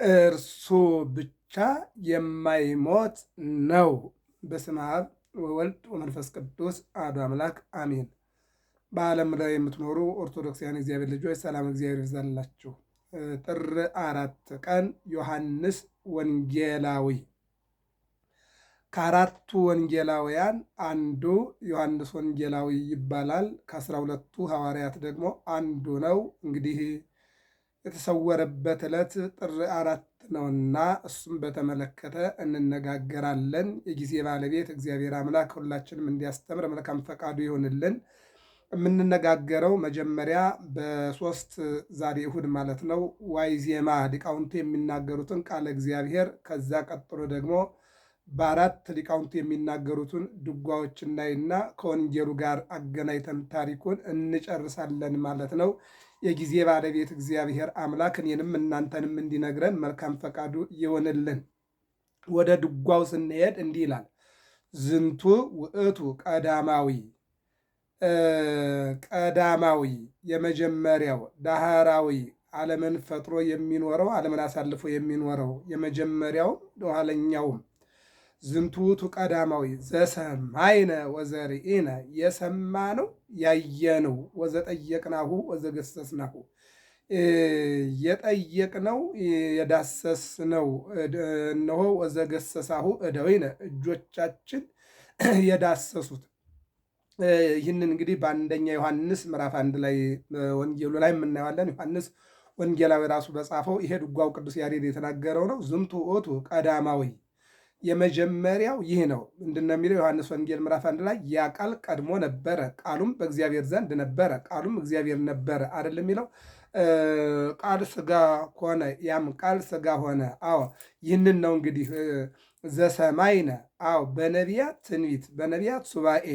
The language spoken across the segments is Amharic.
እርሱ ብቻ የማይሞት ነው። በስመ አብ ወወልድ ወመንፈስ ቅዱስ አሐዱ አምላክ አሜን። በዓለም ላይ የምትኖሩ ኦርቶዶክሳውያን እግዚአብሔር ልጆች ሰላም እግዚአብሔር ይብዛላችሁ። ጥር 4 ቀን ዮሐንስ ወንጌላዊ። ከአራቱ ወንጌላውያን አንዱ ዮሐንስ ወንጌላዊ ይባላል። ከ12ቱ ሐዋርያት ደግሞ አንዱ ነው። እንግዲህ የተሰወረበት ዕለት ጥር 4 ነውና እሱም በተመለከተ እንነጋገራለን። የጊዜ ባለቤት እግዚአብሔር አምላክ ሁላችንም እንዲያስተምር መልካም ፈቃዱ ይሆንልን። የምንነጋገረው መጀመሪያ በሶስት ዛሬ እሁድ ማለት ነው ዋይዜማ ሊቃውንቱ የሚናገሩትን ቃለ እግዚአብሔር፣ ከዛ ቀጥሎ ደግሞ በአራት ሊቃውንቱ የሚናገሩትን ድጓዎች እናይና ከወንጌሉ ጋር አገናኝተን ታሪኩን እንጨርሳለን ማለት ነው። የጊዜ ባለቤት እግዚአብሔር አምላክ እኔንም እናንተንም እንዲነግረን መልካም ፈቃዱ ይሆንልን። ወደ ድጓው ስንሄድ እንዲህ ይላል። ዝንቱ ውእቱ ቀዳማዊ ቀዳማዊ የመጀመሪያው፣ ዳህራዊ ዓለምን ፈጥሮ የሚኖረው ዓለምን አሳልፎ የሚኖረው የመጀመሪያው ኋለኛውም ዝንቱ ውእቱ ቀዳማዊ ዘሰማይነ ወዘርኢነ የሰማነው ያየነው ወዘጠየቅናሁ ወዘገሰስናሁ የጠየቅነው የዳሰስነው እነሆ ወዘገሰሳሁ እደዊነ እጆቻችን የዳሰሱት። ይህንን እንግዲህ በአንደኛ ዮሐንስ ምዕራፍ 1 ላይ ወንጌሉ ላይ የምናየዋለን። ዮሐንስ ወንጌላዊ ራሱ በጻፈው ይሄ ድጓው ቅዱስ ያሬድ የተናገረው ነው። ዝንቱ ውእቱ ቀዳማዊ የመጀመሪያው ይህ ነው። ምንድነው የሚለው? ዮሐንስ ወንጌል ምዕራፍ 1 ላይ ያ ቃል ቀድሞ ነበረ፣ ቃሉም በእግዚአብሔር ዘንድ ነበረ፣ ቃሉም እግዚአብሔር ነበረ አይደለም የሚለው? ቃል ስጋ ሆነ፣ ያም ቃል ስጋ ሆነ። አዎ ይህንን ነው እንግዲህ ዘሰማይነ። አዎ በነቢያት ትንቢት በነቢያት ሱባኤ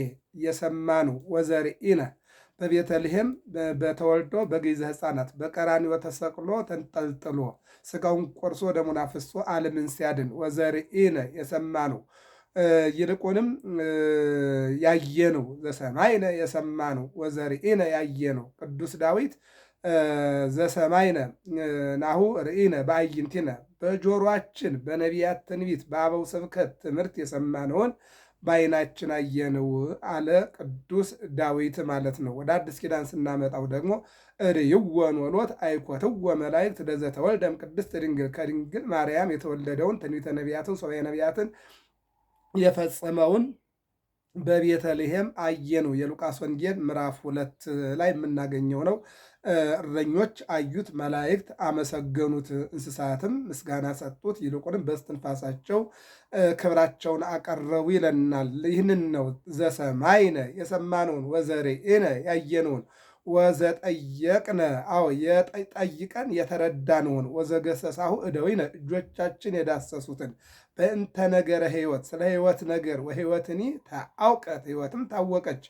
የሰማነው ወዘርኢነ በቤተልሔም በተወልዶ በግዕዘ ሕፃናት በቀራንዮ ተሰቅሎ ተንጠልጥሎ ስጋውን ቆርሶ ደሙን አፍሶ ዓለምን ሲያድን ወዘርኢነ የሰማነው ይልቁንም ያየነው ዘሰማይነ የሰማነው ወዘርኢነ ያየነው ቅዱስ ዳዊት ዘሰማይነ ናሁ ርኢነ በአዕይንቲነ በጆሮአችን በነቢያት ትንቢት በአበው ስብከት ትምህርት የሰማነውን በዓይናችን አየነው አለ ቅዱስ ዳዊት ማለት ነው። ወደ አዲስ ኪዳን ስናመጣው ደግሞ ርእይዎ ኖሎት አይኮትዎ መላእክት ለዘተወልደም ቅድስት ድንግል ከድንግል ማርያም የተወለደውን ትንቢተ ነቢያትን ሱባዔ ነቢያትን የፈጸመውን በቤተልሔም አየነው። የሉቃስ ወንጌል ምዕራፍ 2 ላይ የምናገኘው ነው። እረኞች አዩት፣ መላእክት አመሰገኑት፣ እንስሳትም ምስጋና ሰጡት፣ ይልቁንም በስትንፋሳቸው ክብራቸውን አቀረቡ ይለናል። ይህንን ነው ዘሰማይነ የሰማነውን ወዘርኢነ ያየነውን ወዘጠየቅነ አዎ የጠይቀን የተረዳነውን ወዘገሰሳሁ እደዊነ እጆቻችን የዳሰሱትን በእንተ ነገረ ሕይወት ስለ ሕይወት ነገር ወሕይወትኒ ታአውቀት ሕይወትም ታወቀች።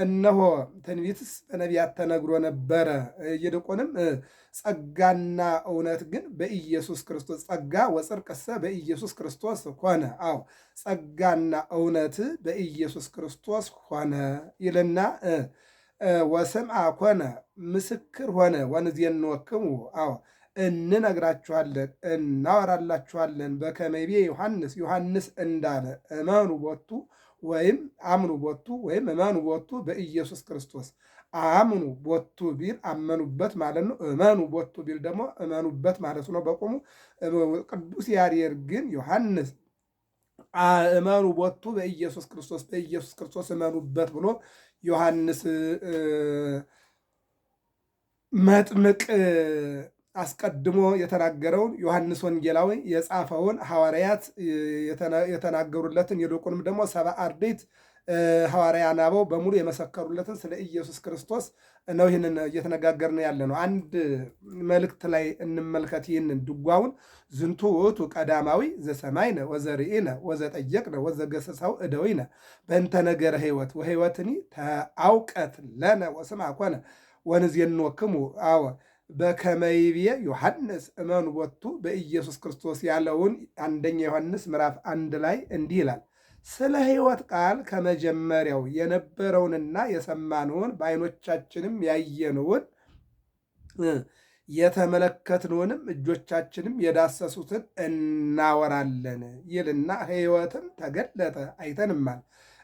እነሆ ትንቢትስ በነቢያት ተነግሮ ነበረ፣ ይልቁንም ጸጋና እውነት ግን በኢየሱስ ክርስቶስ ጸጋ ወጽድቅሰ በኢየሱስ ክርስቶስ ሆነ። አዎ ጸጋና እውነት በኢየሱስ ክርስቶስ ሆነ ይልና ወስምዐ ኮነ ምስክር ሆነ። ወንዜንወክሙ አዎ እንነግራችኋለን እናወራላችኋለን በከመ ይቤ ዮሐንስ ዮሐንስ እንዳለ እመኑ ቦቱ ወይም አምኑ ቦቱ ወይም እመኑ ቦቱ በኢየሱስ ክርስቶስ። አምኑ ቦቱ ቢል አመኑበት ማለት ነው። እመኑ ቦቱ ቢል ደግሞ እመኑበት ማለት ነው በቆሙ። ቅዱስ ያሬድ ግን ዮሐንስ እመኑ ቦቱ በኢየሱስ ክርስቶስ በኢየሱስ ክርስቶስ እመኑበት ብሎ ዮሐንስ መጥምቅ አስቀድሞ የተናገረውን ዮሐንስ ወንጌላዊ የጻፈውን ሐዋርያት የተናገሩለትን ይልቁንም ደግሞ ሰብአ አርድእት ሐዋርያን አበው በሙሉ የመሰከሩለትን ስለ ኢየሱስ ክርስቶስ ነው። ይህንን እየተነጋገርን ያለ ነው። አንድ መልእክት ላይ እንመልከት። ይህንን ድጓውን ዝንቱ ውእቱ ቀዳማዊ ዘሰማይነ ወዘርኢነ ወዘጠየቅነ ወዘገሰሳሁ እደዊነ በእንተ ነገረ ሕይወት ወሕይወትኒ ተአውቀት ለነ ወስምዐ ኮነ ወንዜንወክሙ አዎ በከመ ይቤ ዮሐንስ እመኑ ቦቱ በኢየሱስ ክርስቶስ ያለውን አንደኛ ዮሐንስ ምዕራፍ 1 ላይ እንዲህ ይላል። ስለ ሕይወት ቃል ከመጀመሪያው የነበረውንና የሰማነውን በዓይኖቻችንም ያየነውን የተመለከትነውንም እጆቻችንም የዳሰሱትን እናወራለን ይልና ሕይወትም ተገለጠ አይተንማል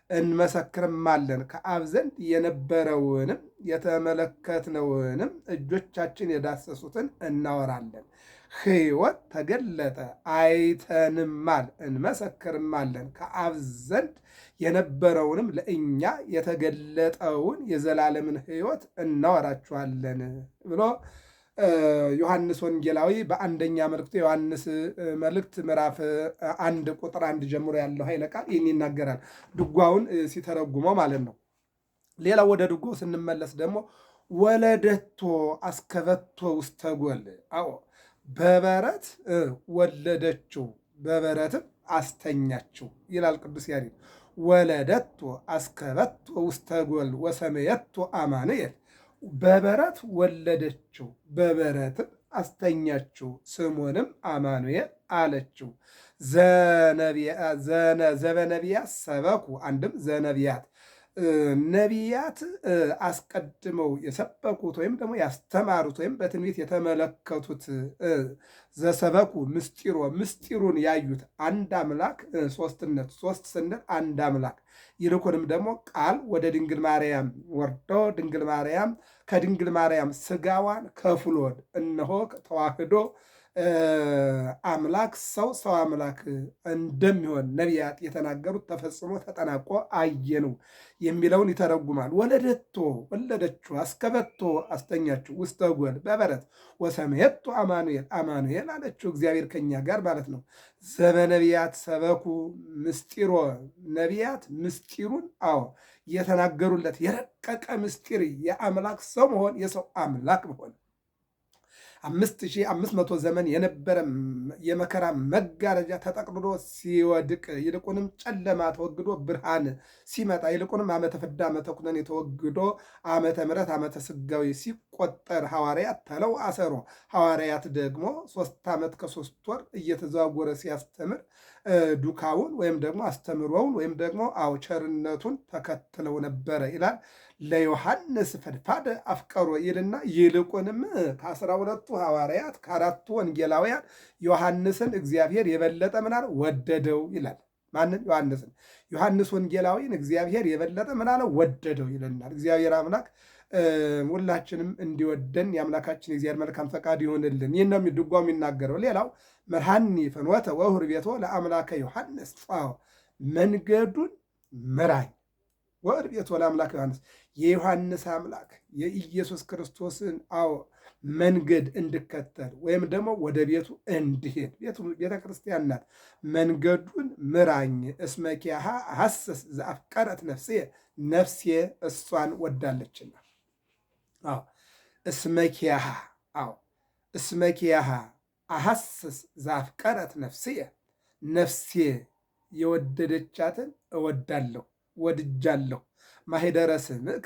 እንመሰክርማለን ከአብ ዘንድ የነበረውንም የተመለከትነውንም እጆቻችን የዳሰሱትን እናወራለን። ሕይወት ተገለጠ አይተንማል እንመሰክርማለን ከአብ ዘንድ የነበረውንም ለእኛ የተገለጠውን የዘላለምን ሕይወት እናወራችኋለን ብሎ ዮሐንስ ወንጌላዊ በአንደኛ መልእክቱ ዮሐንስ መልእክት ምዕራፍ 1 ቁጥር 1 ጀምሮ ያለው ኃይለ ቃል ይህን ይናገራል። ድጓውን ሲተረጉመው ማለት ነው። ሌላው ወደ ድጓው ስንመለስ ደግሞ ወለደቶ አስከበቶ ውስተ ጎል፣ አዎ በበረት ወለደችው በበረትም አስተኛችው ይላል ቅዱስ ያሬድ። ወለደቶ አስከበቶ ውስተ ጎል ወሰመየቶ አማኑኤል፣ በበረት ወለደችው በበረትም አስተኛችው ስሙንም አማኑኤል አለችው። ዘበነቢያት ሰበኩ፣ አንድም ዘነቢያት ነቢያት አስቀድመው የሰበኩት ወይም ደግሞ ያስተማሩት ወይም በትንቢት የተመለከቱት ዘሰበኩ ምስጢሩን ያዩት አንድ አምላክ ሶስትነት፣ ሶስት ስንል አንድ አምላክ ይልቁንም ደግሞ ቃል ወደ ድንግል ማርያም ወርዶ ድንግል ማርያም ከድንግል ማርያም ስጋዋን ከፍሎ እነሆ ተዋህዶ አምላክ ሰው አምላክ እንደሚሆን ነቢያት የተናገሩት ተፈጽሞ ተጠናቆ አየነው የሚለውን ይተረጉማል። ወለደቶ ወለደችው፣ አስከበቶ አስተኛችው፣ ውስተ ጎል በበረት ወሰመየቶ አማኑኤል አለችው፣ እግዚአብሔር ከኛ ጋር ማለት ነው። ዘበነቢያት ሰበኩ ምስጢሮ፣ ነቢያት ምስጢሩን የተናገሩለት የረቀቀ ምስጢር የአምላክ ሰው መሆን የሰው አምላክ መሆን 5500 ዘመን የነበረ የመከራ መጋረጃ ተጠቅልሎ ሲወድቅ ይልቁንም ጨለማ ተወግዶ ብርሃን ሲመጣ ይልቁንም ዓመተ ፍዳ ዓመተ ኩነኔ ተወግዶ ዓመተ ምሕረት ዓመተ ስጋዊ ሲቆጠር ሐዋርያት ተለው አሰሮ ሐዋርያት ደግሞ 3 ዓመት ከ3 ወር እየተዘዋወረ ሲያስተምር ዱካውን ወይም ደግሞ አስተምሮውን ወይም ደግሞ ቸርነቱን ተከትለው ነበረ ይላል። ለዮሐንስ ፈድፋደ አፍቀሮ ይልና ይልቁንም ከ12ቱ ሐዋርያት ከ4ቱ ወንጌላውያን ዮሐንስን እግዚአብሔር የበለጠ ምናለ ወደደው ይላል። ማንን? ዮሐንስን። ዮሐንስ ወንጌላዊን እግዚአብሔር የበለጠ ምናለ ወደደው ይለናል። እግዚአብሔር አምላክ ሁላችንም እንዲወደን የአምላካችን የእግዚአብሔር መልካም ፈቃድ ይሆንልን። ይህ ነው ድጓው የሚናገረው። ሌላው መርሃኒ ፍኖተ ወሁር ቤቶ ለአምላከ ዮሐንስ፣ መንገዱን ምራኝ ወር ቤቶ ለአምላከ ዮሐንስ፣ የዮሐንስ አምላክ የኢየሱስ ክርስቶስን መንገድ እንድከተል ወይም ደግሞ ወደ ቤቱ እንድሄድ፣ ቤተ ክርስቲያን ናት። መንገዱን ምራኝ እስመኪያሃ ሐሰስ ዘአፍቀረት ነፍሴ፣ ነፍሴ እሷን ወዳለችና። እስመኪያሃ እስመኪያሃ አሐስስ ዘአፍቀረት ነፍሴ፣ ነፍሴ የወደደቻትን እወዳለሁ ወድጃለሁ። ማኅደረ ስምከ፣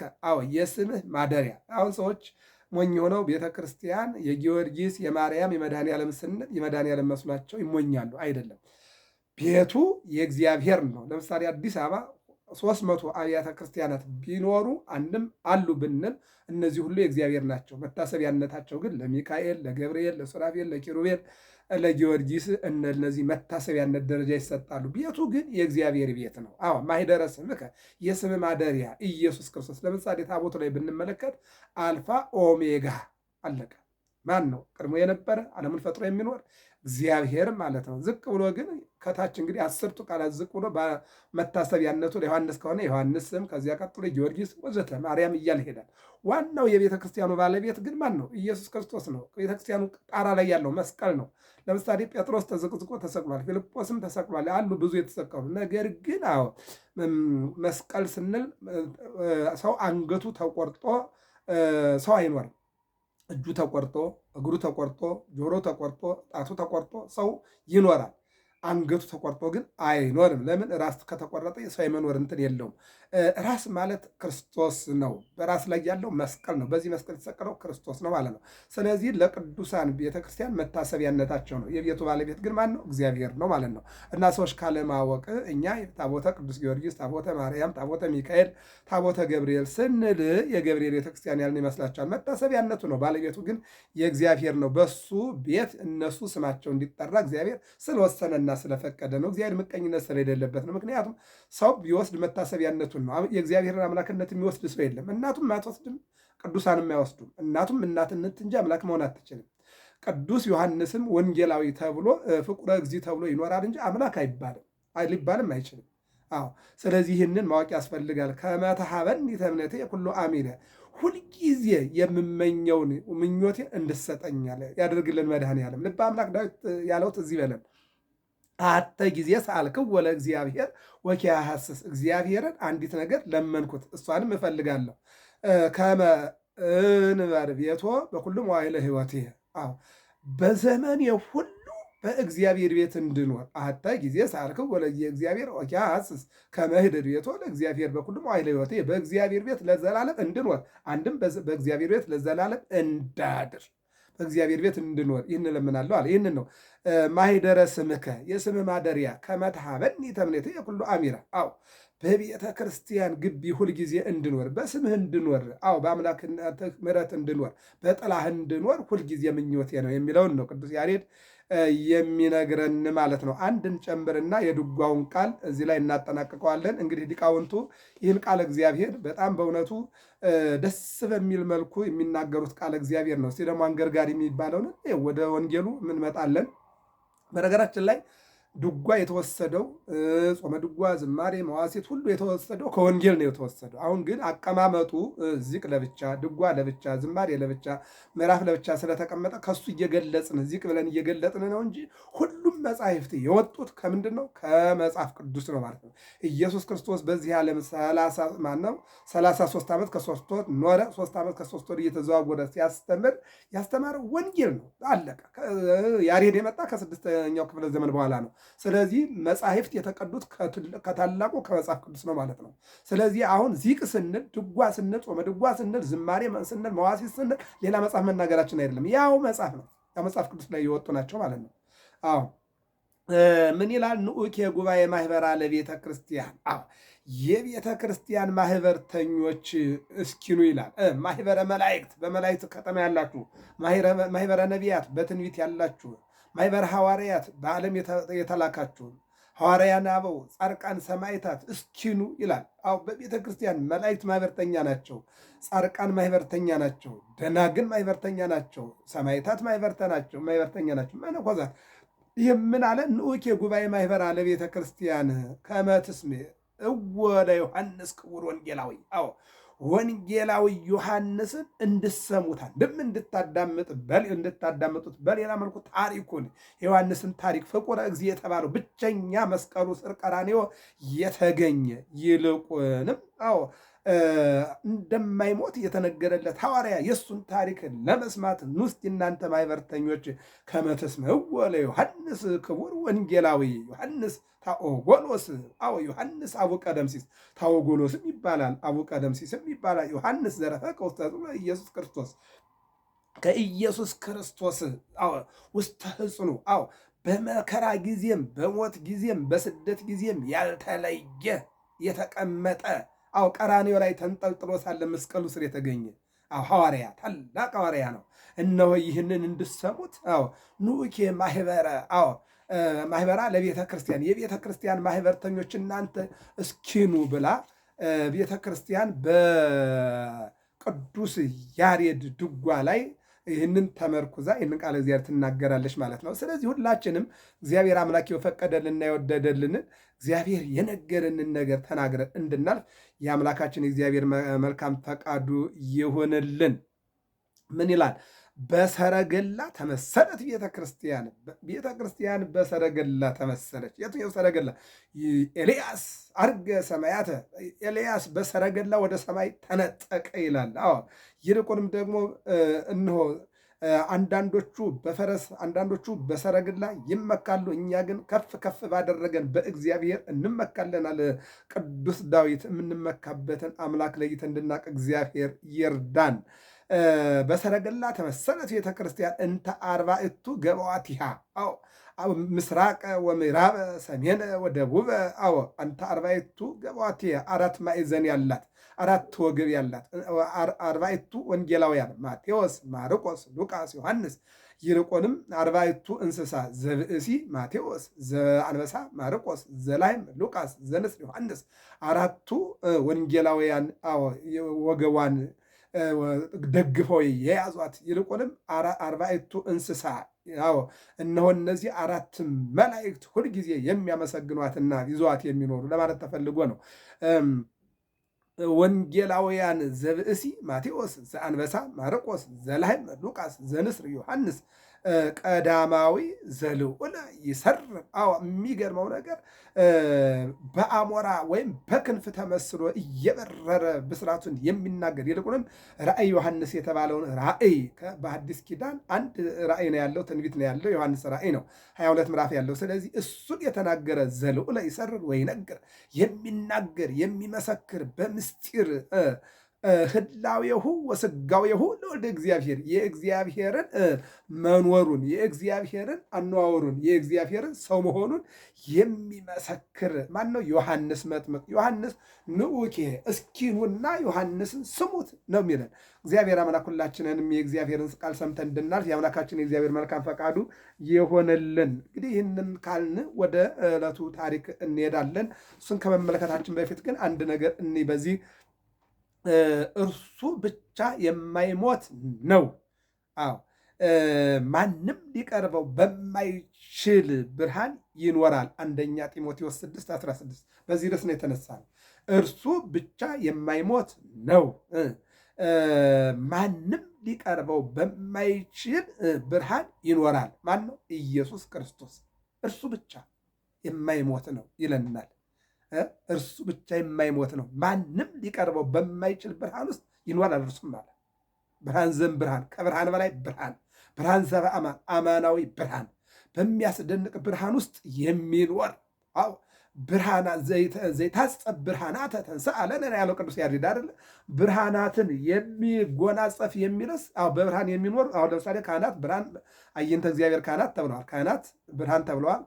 የስምህ ማደሪያ። አሁን ሰዎች ሞኝ ሆነው ቤተ ክርስቲያን የጊዮርጊስ የማርያም የመድኃኔዓለም ስንል የመድኃኔዓለም መስሏቸው ይሞኛሉ። አይደለም፣ ቤቱ የእግዚአብሔር ነው። ለምሳሌ አዲስ አበባ 300 አብያተ ክርስቲያናት ቢኖሩ አንድም አሉ ብንል እነዚህ ሁሉ የእግዚአብሔር ናቸው። መታሰቢያነታቸው ግን ለሚካኤል፣ ለገብርኤል፣ ለሱራፌል፣ ለኪሩቤል፣ ለጊዮርጊስ እነዚህ መታሰቢያነት ደረጃ ይሰጣሉ። ቤቱ ግን የእግዚአብሔር ቤት ነው። ማኅደረ ስምከ፣ የስም ማደሪያ ኢየሱስ ክርስቶስ። ለምሳሌ ታቦቱ ላይ ብንመለከት አልፋ ኦሜጋ አለቀ። ማን ነው? ቀድሞ የነበረ ዓለሙን ፈጥሮ የሚኖር እግዚአብሔር ማለት ነው። ዝቅ ብሎ ግን ከታች እንግዲህ 10ቱ ቃላት ዝቅ ብሎ በመታሰቢያነቱ ለዮሐንስ ከሆነ ዮሐንስ ስም፣ ከዚያ ቀጥሎ ጊዮርጊስ ወዘተ ማርያም እያለ ይሄዳል። ዋናው የቤተ ክርስቲያኑ ባለቤት ግን ማን ነው? ኢየሱስ ክርስቶስ ነው። ቤተ ክርስቲያኑ ጣራ ላይ ያለው መስቀል ነው። ለምሳሌ ጴጥሮስ ተዘቅዝቆ ተሰቅሏል። ፊልጶስም ተሰቅሏል። አሉ ብዙ የተሰቀሉ። ነገር ግን መስቀል ስንል ሰው አንገቱ ተቆርጦ ሰው አይኖርም። እጁ ተቆርጦ፣ እግሩ ተቆርጦ፣ ጆሮ ተቆርጦ፣ ጣቱ ተቆርጦ ሰው ይኖራል። አንገቱ ተቆርጦ ግን አይኖርም። ለምን? ራስ ከተቆረጠ ሰው የመኖር እንትን የለውም። ራስ ማለት ክርስቶስ ነው። በራስ ላይ ያለው መስቀል ነው። በዚህ መስቀል የተሰቀለው ክርስቶስ ነው ማለት ነው። ስለዚህ ለቅዱሳን ቤተክርስቲያን መታሰቢያነታቸው ነው። የቤቱ ባለቤት ግን ማን ነው? እግዚአብሔር ነው ማለት ነው። እና ሰዎች ካለማወቅ እኛ ታቦተ ቅዱስ ጊዮርጊስ፣ ታቦተ ማርያም፣ ታቦተ ሚካኤል፣ ታቦተ ገብርኤል ስንል የገብርኤል ቤተክርስቲያን ያልን ይመስላቸዋል። መታሰቢያነቱ ነው። ባለቤቱ ግን የእግዚአብሔር ነው። በሱ ቤት እነሱ ስማቸው እንዲጠራ እግዚአብሔር ስለወሰነና ስለፈቀደ ነው። እግዚአብሔር ምቀኝነት ስለሌለበት ነው። ምክንያቱም ሰው ቢወስድ መታሰቢያነቱን ነው። የእግዚአብሔርን አምላክነት የሚወስድ ሰው የለም። እናቱም አትወስድም፣ ቅዱሳንም አይወስዱም። እናቱም እናትነት እንጂ አምላክ መሆን አትችልም። ቅዱስ ዮሐንስም ወንጌላዊ ተብሎ ፍቁረ እግዚእ ተብሎ ይኖራል እንጂ አምላክ አይባልም፣ ሊባልም አይችልም። አዎ፣ ስለዚህ ይህንን ማወቅ ያስፈልጋል። ከመተሃበኒ ተእምነቴ ኩሉ አሚነ፣ ሁልጊዜ የምመኘውን ምኞቴ እንድሰጠኛል ያደርግልን መድኃኔዓለም። ልበ አምላክ ዳዊት ያለውት እዚህ በለን አተ ጊዜ ሰአልክው ወለ እግዚአብሔር ወኪያሐስስ፣ እግዚአብሔርን አንዲት ነገር ለመንኩት እሷንም እፈልጋለሁ። ከመ እንበር ቤቶ በኩሉ መዋዕለ ሕይወቴ፣ አዎ በዘመኔ ሁሉ በእግዚአብሔር ቤት እንድኖር። አተ ጊዜ ሰአልክው ወለ እግዚአብሔር ወኪያሐስስ ከመ እኅድር ቤቶ ለእግዚአብሔር በኩሉ መዋዕለ ሕይወቴ፣ በእግዚአብሔር ቤት ለዘላለም እንድኖር፣ አንድም በእግዚአብሔር ቤት ለዘላለም እንዳድር፣ በእግዚአብሔር ቤት እንድኖር ይህን እለምናለሁ አለ። ይህንን ነው ማኅደረ ስምከ፣ የስምህ ማደሪያ፣ ከመ ተሃበኒ ተምኔቴ የኩሉ አሚራ። አዎ በቤተ ክርስቲያን ግቢ ሁልጊዜ እንድኖር፣ በስምህ እንድኖር፣ አዎ በአምላክነትህ ምሕረት እንድኖር፣ በጥላህ እንድኖር ሁልጊዜ ምኞቴ ነው የሚለውን ነው ቅዱስ ያሬድ የሚነግረን ማለት ነው። አንድን ጨምርና የድጓውን ቃል እዚህ ላይ እናጠናቅቀዋለን። እንግዲህ ሊቃውንቱ ይህን ቃል እግዚአብሔር በጣም በእውነቱ ደስ በሚል መልኩ የሚናገሩት ቃል እግዚአብሔር ነው። እስቲ ደግሞ አንገርጋሪ የሚባለውን ወደ ወንጌሉ እንመጣለን። በነገራችን ላይ ድጓ የተወሰደው ጾመ ድጓ፣ ዝማሬ፣ መዋሴት ሁሉ የተወሰደው ከወንጌል ነው የተወሰደው። አሁን ግን አቀማመጡ ዚቅ ለብቻ፣ ድጓ ለብቻ፣ ዝማሬ ለብቻ፣ ምዕራፍ ለብቻ ስለተቀመጠ ከሱ እየገለጽን ዚቅ ብለን እየገለጽን ነው እንጂ ሁሉም መጻሕፍት የወጡት ከምንድን ነው? ከመጽሐፍ ቅዱስ ነው ማለት ነው። ኢየሱስ ክርስቶስ በዚህ ዓለም 33 ዓመት ከ3 ወር ኖረ። 3 ዓመት ከ3 ወር እየተዘዋወረ ሲያስተምር ያስተማረው ወንጌል ነው። አለቀ። ያሬድ የመጣ ከ6ኛው ክፍለ ዘመን በኋላ ነው። ስለዚህ መጻሕፍት የተቀዱት ከታላቁ ከመጽሐፍ ቅዱስ ነው ማለት ነው። ስለዚህ አሁን ዚቅ ስንል፣ ድጓ ስንል፣ ጾመ ድጓ ስንል፣ ዝማሬ ስንል፣ መዋሥዕት ስንል ሌላ መጽሐፍ መናገራችን አይደለም። ያው መጽሐፍ ነው። ያው መጽሐፍ ቅዱስ ላይ የወጡ ናቸው ማለት ነው። አዎ ምን ይላል? ንዑክ የጉባኤ ማህበራ ለቤተ ክርስቲያን። አዎ የቤተ ክርስቲያን ማህበርተኞች እስኪኑ ይላል። ማህበረ መላእክት፣ በመላእክት ከተማ ያላችሁ፣ ማህበረ ነቢያት፣ በትንቢት ያላችሁ፣ ማህበረ ሐዋርያት፣ በዓለም የተላካችሁ፣ ሐዋርያን አበው፣ ጻድቃን፣ ሰማዕታት እስኪኑ ይላል። አዎ በቤተ ክርስቲያን መላእክት ማህበርተኛ ናቸው፣ ጻድቃን ማህበርተኛ ናቸው፣ ደናግል ማህበርተኛ ናቸው፣ ሰማዕታት ማህበርተኛ ናቸው፣ መነኮሳት። ይህ ምን አለ? ንዑክ የጉባኤ ማህበራ ለቤተ ክርስቲያን ከመ ትስምዕ እወለ ዮሐንስ ክቡር ወንጌላዊ። አዎ ወንጌላዊ ዮሐንስን እንድሰሙት አንድም እንድታዳምጡት፣ በሌላ መልኩ ታሪኩን የዮሐንስን ታሪክ ፍቁረ እግዚእ የተባለው ብቸኛ መስቀሉ ስር ቀራንዮ የተገኘ ይልቁንም አዎ እንደማይሞት የተነገረለት ሐዋርያ የእሱን ታሪክ ለመስማት ንስቲ እናንተ ማህበርተኞች ከመ ትስምዕ ለዮሐንስ ክቡር ወንጌላዊ ዮሐንስ ታኦጎሎስ። አዎ ዮሐንስ አቡቀደምሲስ ታኦጎሎስም ይባላል፣ አቡቀደምሲስም ይባላል። ዮሐንስ ዘረፈቀ ውስተ ሕፅኑ ኢየሱስ ክርስቶስ፣ ከኢየሱስ ክርስቶስ ውስተ ሕፅኑ። አዎ በመከራ ጊዜም በሞት ጊዜም በስደት ጊዜም ያልተለየ የተቀመጠ አዎ ቀራንዮ ላይ ተንጠልጥሎ ሳለ መስቀሉ ስር የተገኘ ሐዋርያ፣ ታላቅ ሐዋርያ ነው። እነሆ ይህንን እንድሰሙት አዎ ንዑኬ ማህበራ ለቤተ ክርስቲያን፣ የቤተ ክርስቲያን ማህበርተኞች እናንተ እስኪኑ ብላ ቤተ ክርስቲያን በቅዱስ ያሬድ ድጓ ላይ ይህንን ተመርኩዛ ይህንን ቃል እግዚአብሔር ትናገራለች ማለት ነው። ስለዚህ ሁላችንም እግዚአብሔር አምላክ የፈቀደልና የወደደልንን እግዚአብሔር የነገረንን ነገር ተናግረን እንድናልፍ የአምላካችን የእግዚአብሔር መልካም ፈቃዱ ይሁንልን። ምን ይላል? በሰረገላ ተመሰለት ቤተ ክርስቲያን። ቤተ ክርስቲያን በሰረገላ ተመሰለች። የትኛው ሰረገላ? ኤልያስ አርገ ሰማያተ፣ ኤልያስ በሰረገላ ወደ ሰማይ ተነጠቀ ይላል። አዎ ይልቁንም ደግሞ እነሆ አንዳንዶቹ በፈረስ አንዳንዶቹ በሰረግላ ይመካሉ፣ እኛ ግን ከፍ ከፍ ባደረገን በእግዚአብሔር እንመካለን አለ ቅዱስ ዳዊት። የምንመካበትን አምላክ ለይተን እንድናቅ እግዚአብሔር ይርዳን። በሰረገላ ተመሰለት ቤተ ክርስቲያን እንተ አርባዕቱ ገባዋቲሃ ምስራቅ ወምዕራብ ሰሜን ወደቡብ እንተ አርባዕቱ ገባዋቲሃ አራት ማዕዘን ያላት አራት ወገብ ያላት አርባዕቱ ወንጌላውያን ማቴዎስ፣ ማርቆስ፣ ሉቃስ፣ ዮሐንስ ይልቁንም አርባዕቱ እንስሳ ዘብእሲ ማቴዎስ፣ ዘአንበሳ ማርቆስ፣ ዘላይም ሉቃስ፣ ዘንስር ዮሐንስ አራቱ ወንጌላውያን ወገቧን ደግፈው የያዟት ይልቁንም አርባዕቱ እንስሳ እነሆ እነዚህ አራት መላእክት ሁልጊዜ የሚያመሰግኗትና ይዟት የሚኖሩ ለማለት ተፈልጎ ነው። ወንጌላውያን ዘብእሲ ማቴዎስ፣ ዘአንበሳ ማርቆስ፣ ዘላህም ሉቃስ፣ ዘንስር ዮሐንስ ቀዳማዊ ዘልዑል ይሰርብ። የሚገርመው ነገር በአሞራ ወይም በክንፍ ተመስሎ እየበረረ ብስራቱን የሚናገር ይልቁንም ራእይ ዮሐንስ የተባለውን ራእይ በአዲስ ኪዳን አንድ ራእይ ነው ያለው፣ ትንቢት ነው ያለው፣ ዮሐንስ ራእይ ነው 22 ምዕራፍ ያለው። ስለዚህ እሱን የተናገረ ዘልዑል ይሰርብ ወይነግር የሚናገር የሚመሰክር በምስጢር ህላዌሁ ወስጋዌሁ ለወልደ እግዚአብሔር የእግዚአብሔርን መኖሩን የእግዚአብሔርን አነዋወሩን የእግዚአብሔርን ሰው መሆኑን የሚመሰክር ማን ነው? ዮሐንስ መጥምቅ። ዮሐንስ ንዑኬ እስኪኑና ዮሐንስን ስሙት ነው የሚለን። እግዚአብሔር አምላክ ሁላችንንም የእግዚአብሔርን ቃል ሰምተን እንድናልፍ የአምላካችን የእግዚአብሔር መልካም ፈቃዱ የሆነልን። እንግዲህ ይህንን ካልን ወደ ዕለቱ ታሪክ እንሄዳለን። እሱን ከመመለከታችን በፊት ግን አንድ ነገር በዚህ እርሱ ብቻ የማይሞት ነው። አዎ ማንም ሊቀርበው በማይችል ብርሃን ይኖራል። አንደኛ ጢሞቴዎስ 6:16 በዚህ ርዕስ ነው የተነሳ ነው። እርሱ ብቻ የማይሞት ነው። ማንም ሊቀርበው በማይችል ብርሃን ይኖራል። ማን ነው? ኢየሱስ ክርስቶስ። እርሱ ብቻ የማይሞት ነው ይለናል። እርሱ ብቻ የማይሞት ነው። ማንም ሊቀርበው በማይችል ብርሃን ውስጥ ይኖራል። እርሱም አለ ብርሃን ዘም ብርሃን፣ ከብርሃን በላይ ብርሃን፣ ብርሃን ዘበ አማን፣ አማናዊ ብርሃን፣ በሚያስደንቅ ብርሃን ውስጥ የሚኖር ብርሃና ዘይታጸብ ብርሃናተ ተንሥአ ለነ ያለው ቅዱስ ያሬድ አይደለ? ብርሃናትን የሚጎናጸፍ የሚለስ በብርሃን የሚኖር ለምሳሌ ካህናት ብርሃን አየንተ እግዚአብሔር ካህናት ተብለዋል። ካህናት ብርሃን ተብለዋል።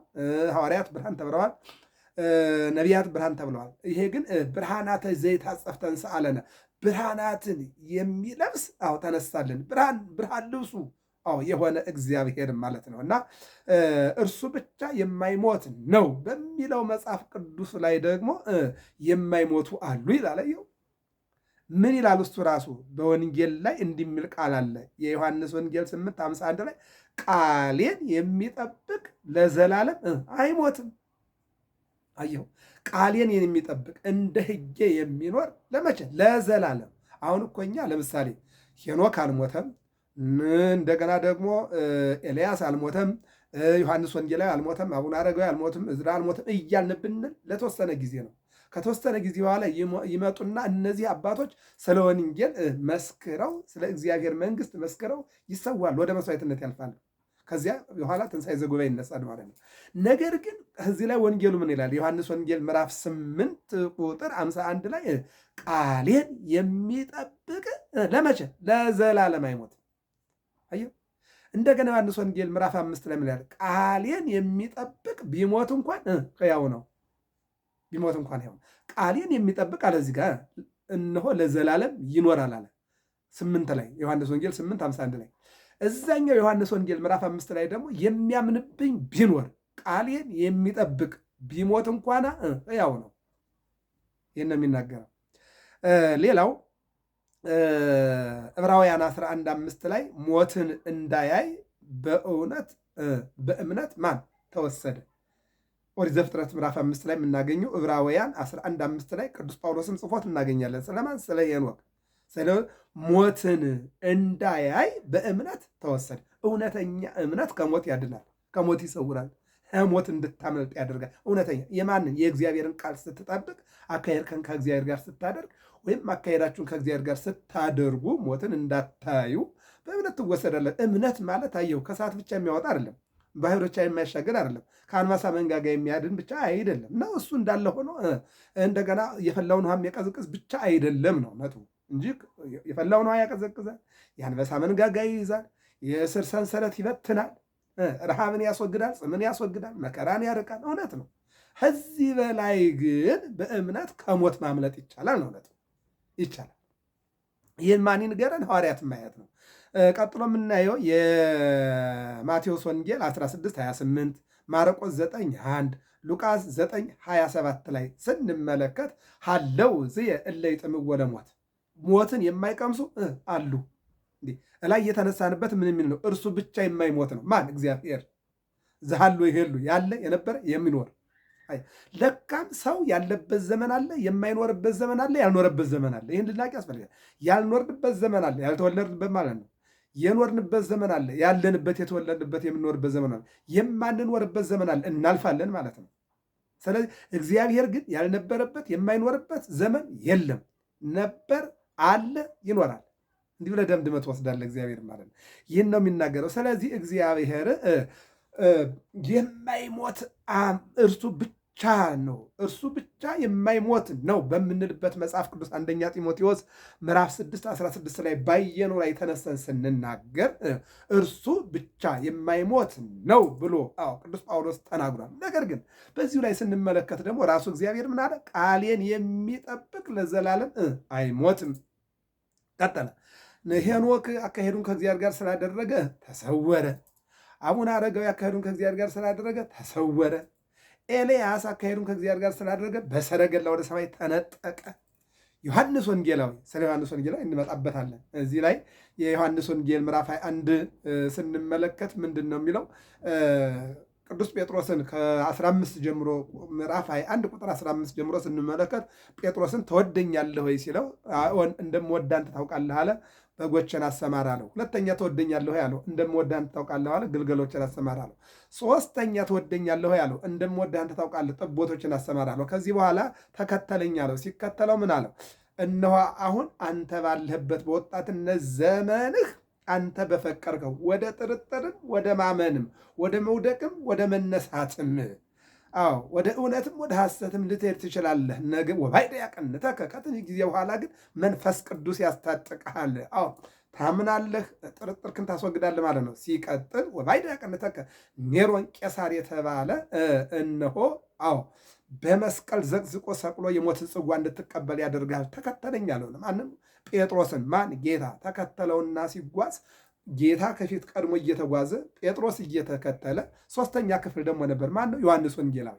ሐዋርያት ብርሃን ተብለዋል። ነቢያት ብርሃን ተብለዋል። ይሄ ግን ብርሃናተ ዘይታጸፍ ተንሥአ ለነ ብርሃናትን የሚለብስ ተነሳልን። ብርሃን ልብሱ የሆነ እግዚአብሔር ማለት ነው። እና እርሱ ብቻ የማይሞት ነው በሚለው መጽሐፍ ቅዱስ ላይ ደግሞ የማይሞቱ አሉ ይላል። ምን ይላል እሱ ራሱ? በወንጌል ላይ እንዲሚል ቃል አለ። የዮሐንስ ወንጌል 8:51 ላይ ቃሌን የሚጠብቅ ለዘላለም አይሞትም። አየሁ፣ ቃሌን የሚጠብቅ እንደ ሕጌ የሚኖር ለመቼ? ለዘላለም። አሁን እኮ እኛ ለምሳሌ ሄኖክ አልሞተም፣ እንደገና ደግሞ ኤልያስ አልሞተም፣ ዮሐንስ ወንጌላዊ አልሞተም፣ አቡነ አረጋዊ አልሞትም፣ እዝራ አልሞተም እያልን ብንል ለተወሰነ ጊዜ ነው። ከተወሰነ ጊዜ በኋላ ይመጡና እነዚህ አባቶች ስለ ወንጌል መስክረው ስለ እግዚአብሔር መንግሥት መስክረው ይሰዋሉ፣ ወደ መስዋዕትነት ያልፋሉ። ከዚያ በኋላ ትንሣኤ ዘጉባኤ ይነሳል ማለት ነው። ነገር ግን እዚህ ላይ ወንጌሉ ምን ይላል? ዮሐንስ ወንጌል ምዕራፍ 8 ቁጥር 51 ላይ ቃሌን የሚጠብቅ ለመቼ? ለዘላለም አይሞትም። አየሁ። እንደገና ዮሐንስ ወንጌል ምዕራፍ 5 ላይ ምን ይላል? ቃሌን የሚጠብቅ ቢሞት እንኳን ሕያው ነው። ቢሞት እንኳን ሕያው ነው። ቃሌን የሚጠብቅ አለ እዚህ ጋር እነሆ ለዘላለም ይኖራል አለ 8 ላይ ዮሐንስ ወንጌል 8:51 ላይ እዛኛው ዮሐንስ ወንጌል ምዕራፍ 5 ላይ ደግሞ የሚያምንብኝ ቢኖር ቃሌን የሚጠብቅ ቢሞት እንኳን ሕያው ነው። ይህን ነው የሚናገረው። ሌላው ዕብራውያን 11:5 ላይ ሞትን እንዳያይ በእምነት ማን ተወሰደ? ኦሪት ዘፍጥረት ምዕራፍ 5 ላይ የምናገኘው ዕብራውያን 11:5 ላይ ቅዱስ ጳውሎስም ጽፎት እናገኛለን። ስለማን? ስለ ሄኖክ ሞትን እንዳያይ በእምነት ተወሰደ። እውነተኛ እምነት ከሞት ያድናል፣ ከሞት ይሰውራል፣ ሞት እንድታመልጥ ያደርጋል። እውነተኛ የማንን? የእግዚአብሔርን ቃል ስትጠብቅ፣ አካሄድከን ከእግዚአብሔር ጋር ስታደርግ፣ ወይም አካሄዳችሁን ከእግዚአብሔር ጋር ስታደርጉ ሞትን እንዳታዩ በእምነት ትወሰዳለህ። እምነት ማለት አየው ከሰዓት ብቻ የሚያወጣ አይደለም፣ ባህር ብቻ የማያሻገር አይደለም፣ ከአንበሳ መንጋጋ የሚያድን ብቻ አይደለም ነው። እሱ እንዳለ ሆኖ እንደገና የፈላውን ውሃ የሚያቀዘቅዝ ብቻ አይደለም ነው ነጥቡ እንጂ የፈላውን ውሃ ያቀዘቅዛል፣ የአንበሳ መንጋጋ ይይዛል፣ የእስር ሰንሰለት ይበትናል፣ ረሃብን ያስወግዳል፣ ጽምን ያስወግዳል፣ መከራን ያርቃል። እውነት ነው። ከዚህ በላይ ግን በእምነት ከሞት ማምለጥ ይቻላል ነው ነጥቡ። ይቻላል። ይህን ማን ይንገረን? ሐዋርያት ማየት ነው። ቀጥሎ የምናየው የማቴዎስ ወንጌል 16:28 ማርቆስ 9:1 ሉቃስ 9:27 ላይ ስንመለከት ሀለው ዝየ እለ ይጥምዎ ለሞት ሞትን የማይቀምሱ አሉ። እላይ የተነሳንበት ምን የሚል ነው? እርሱ ብቻ የማይሞት ነው። ማን? እግዚአብሔር። ዘሃሉ ይሄሉ ያለ የነበረ የሚኖር ለካም ሰው ያለበት ዘመን አለ፣ የማይኖርበት ዘመን አለ፣ ያልኖረበት ዘመን አለ። ይህን ልናቅ ያስፈልጋል። ያልኖርንበት ዘመን አለ፣ ያልተወለድንበት ማለት ነው። የኖርንበት ዘመን አለ፣ ያለንበት፣ የተወለድንበት፣ የምንኖርበት ዘመን አለ። የማንኖርበት ዘመን አለ፣ እናልፋለን ማለት ነው። ስለዚህ እግዚአብሔር ግን ያልነበረበት የማይኖርበት ዘመን የለም። ነበር፣ አለ፣ ይኖራል። እንዲህ ብለህ ደምድመህ ትወስዳለህ እግዚአብሔር ማለት ነው። ይህን ነው የሚናገረው። ስለዚህ እግዚአብሔር የማይሞት እርሱ ብቻ ነው፣ እርሱ ብቻ የማይሞት ነው በምንልበት መጽሐፍ ቅዱስ አንደኛ ጢሞቴዎስ ምዕራፍ 6:16 ላይ ባየነው ላይ ተነስተን ስንናገር እርሱ ብቻ የማይሞት ነው ብሎ ቅዱስ ጳውሎስ ተናግሯል። ነገር ግን በዚሁ ላይ ስንመለከት ደግሞ ራሱ እግዚአብሔር ምን አለ? ቃሌን የሚጠብቅ ለዘላለም አይሞትም። ቀጠለ። ሄኖክ አካሄዱን ከእግዚአብሔር ጋር ስላደረገ ተሰወረ። አቡነ አረጋዊ አካሄዱን ከእግዚአብሔር ጋር ስላደረገ ተሰወረ። ኤልያስ አካሄዱን ከእግዚአብሔር ጋር ስላደረገ በሰረገላ ወደ ሰማይ ተነጠቀ። ዮሐንስ ወንጌላዊ፣ ስለ ዮሐንስ ወንጌላዊ እንመጣበታለን። እዚህ ላይ የዮሐንስ ወንጌል ምዕራፍ 21 ስንመለከት ምንድን ነው የሚለው? ቅዱስ ጴጥሮስን ከ15 ጀምሮ ምዕራፍ 21 ቁጥር 15 ጀምሮ ስንመለከት ጴጥሮስን ትወደኛለህ ወይ ሲለው እንደምወድ አንተ ታውቃለህ አለ። በጎችን አሰማራ አለው። ሁለተኛ ትወደኛለህ ወይ አለው። እንደምወድ አንተ ታውቃለህ አለ። ግልገሎችን አሰማራ አለው። ሶስተኛ ትወደኛለህ ወይ አለው። እንደምወድ አንተ ታውቃለህ፣ ጠቦቶችን አሰማራ አለው። ከዚህ በኋላ ተከተለኝ አለው። ሲከተለው ምን አለው? እነሆ አሁን አንተ ባለህበት በወጣትነት ዘመንህ አንተ በፈቀርከው ወደ ጥርጥርም ወደ ማመንም ወደ መውደቅም ወደ መነሳትም ወደ እውነትም ወደ ሐሰትም ልትሄድ ትችላለህ። ነገ ወባይደ ያቀንተከ ከትንሽ ጊዜ በኋላ ግን መንፈስ ቅዱስ ያስታጥቅሃል። ታምናለህ፣ ጥርጥርክን ታስወግዳለህ ማለት ነው። ሲቀጥል ወባይደ ያቀንተከ ኔሮን ቄሳር የተባለ እነሆ በመስቀል ዘቅዝቆ ሰቅሎ የሞትን ጽዋ እንድትቀበል ያደርግሃል። ተከተለኝ አለው። ማንም? ጴጥሮስን። ማን? ጌታ። ተከተለውና ሲጓዝ ጌታ ከፊት ቀድሞ እየተጓዘ ጴጥሮስ እየተከተለ፣ ሶስተኛ ክፍል ደግሞ ነበር። ማን ነው? ዮሐንስ ወንጌላዊ።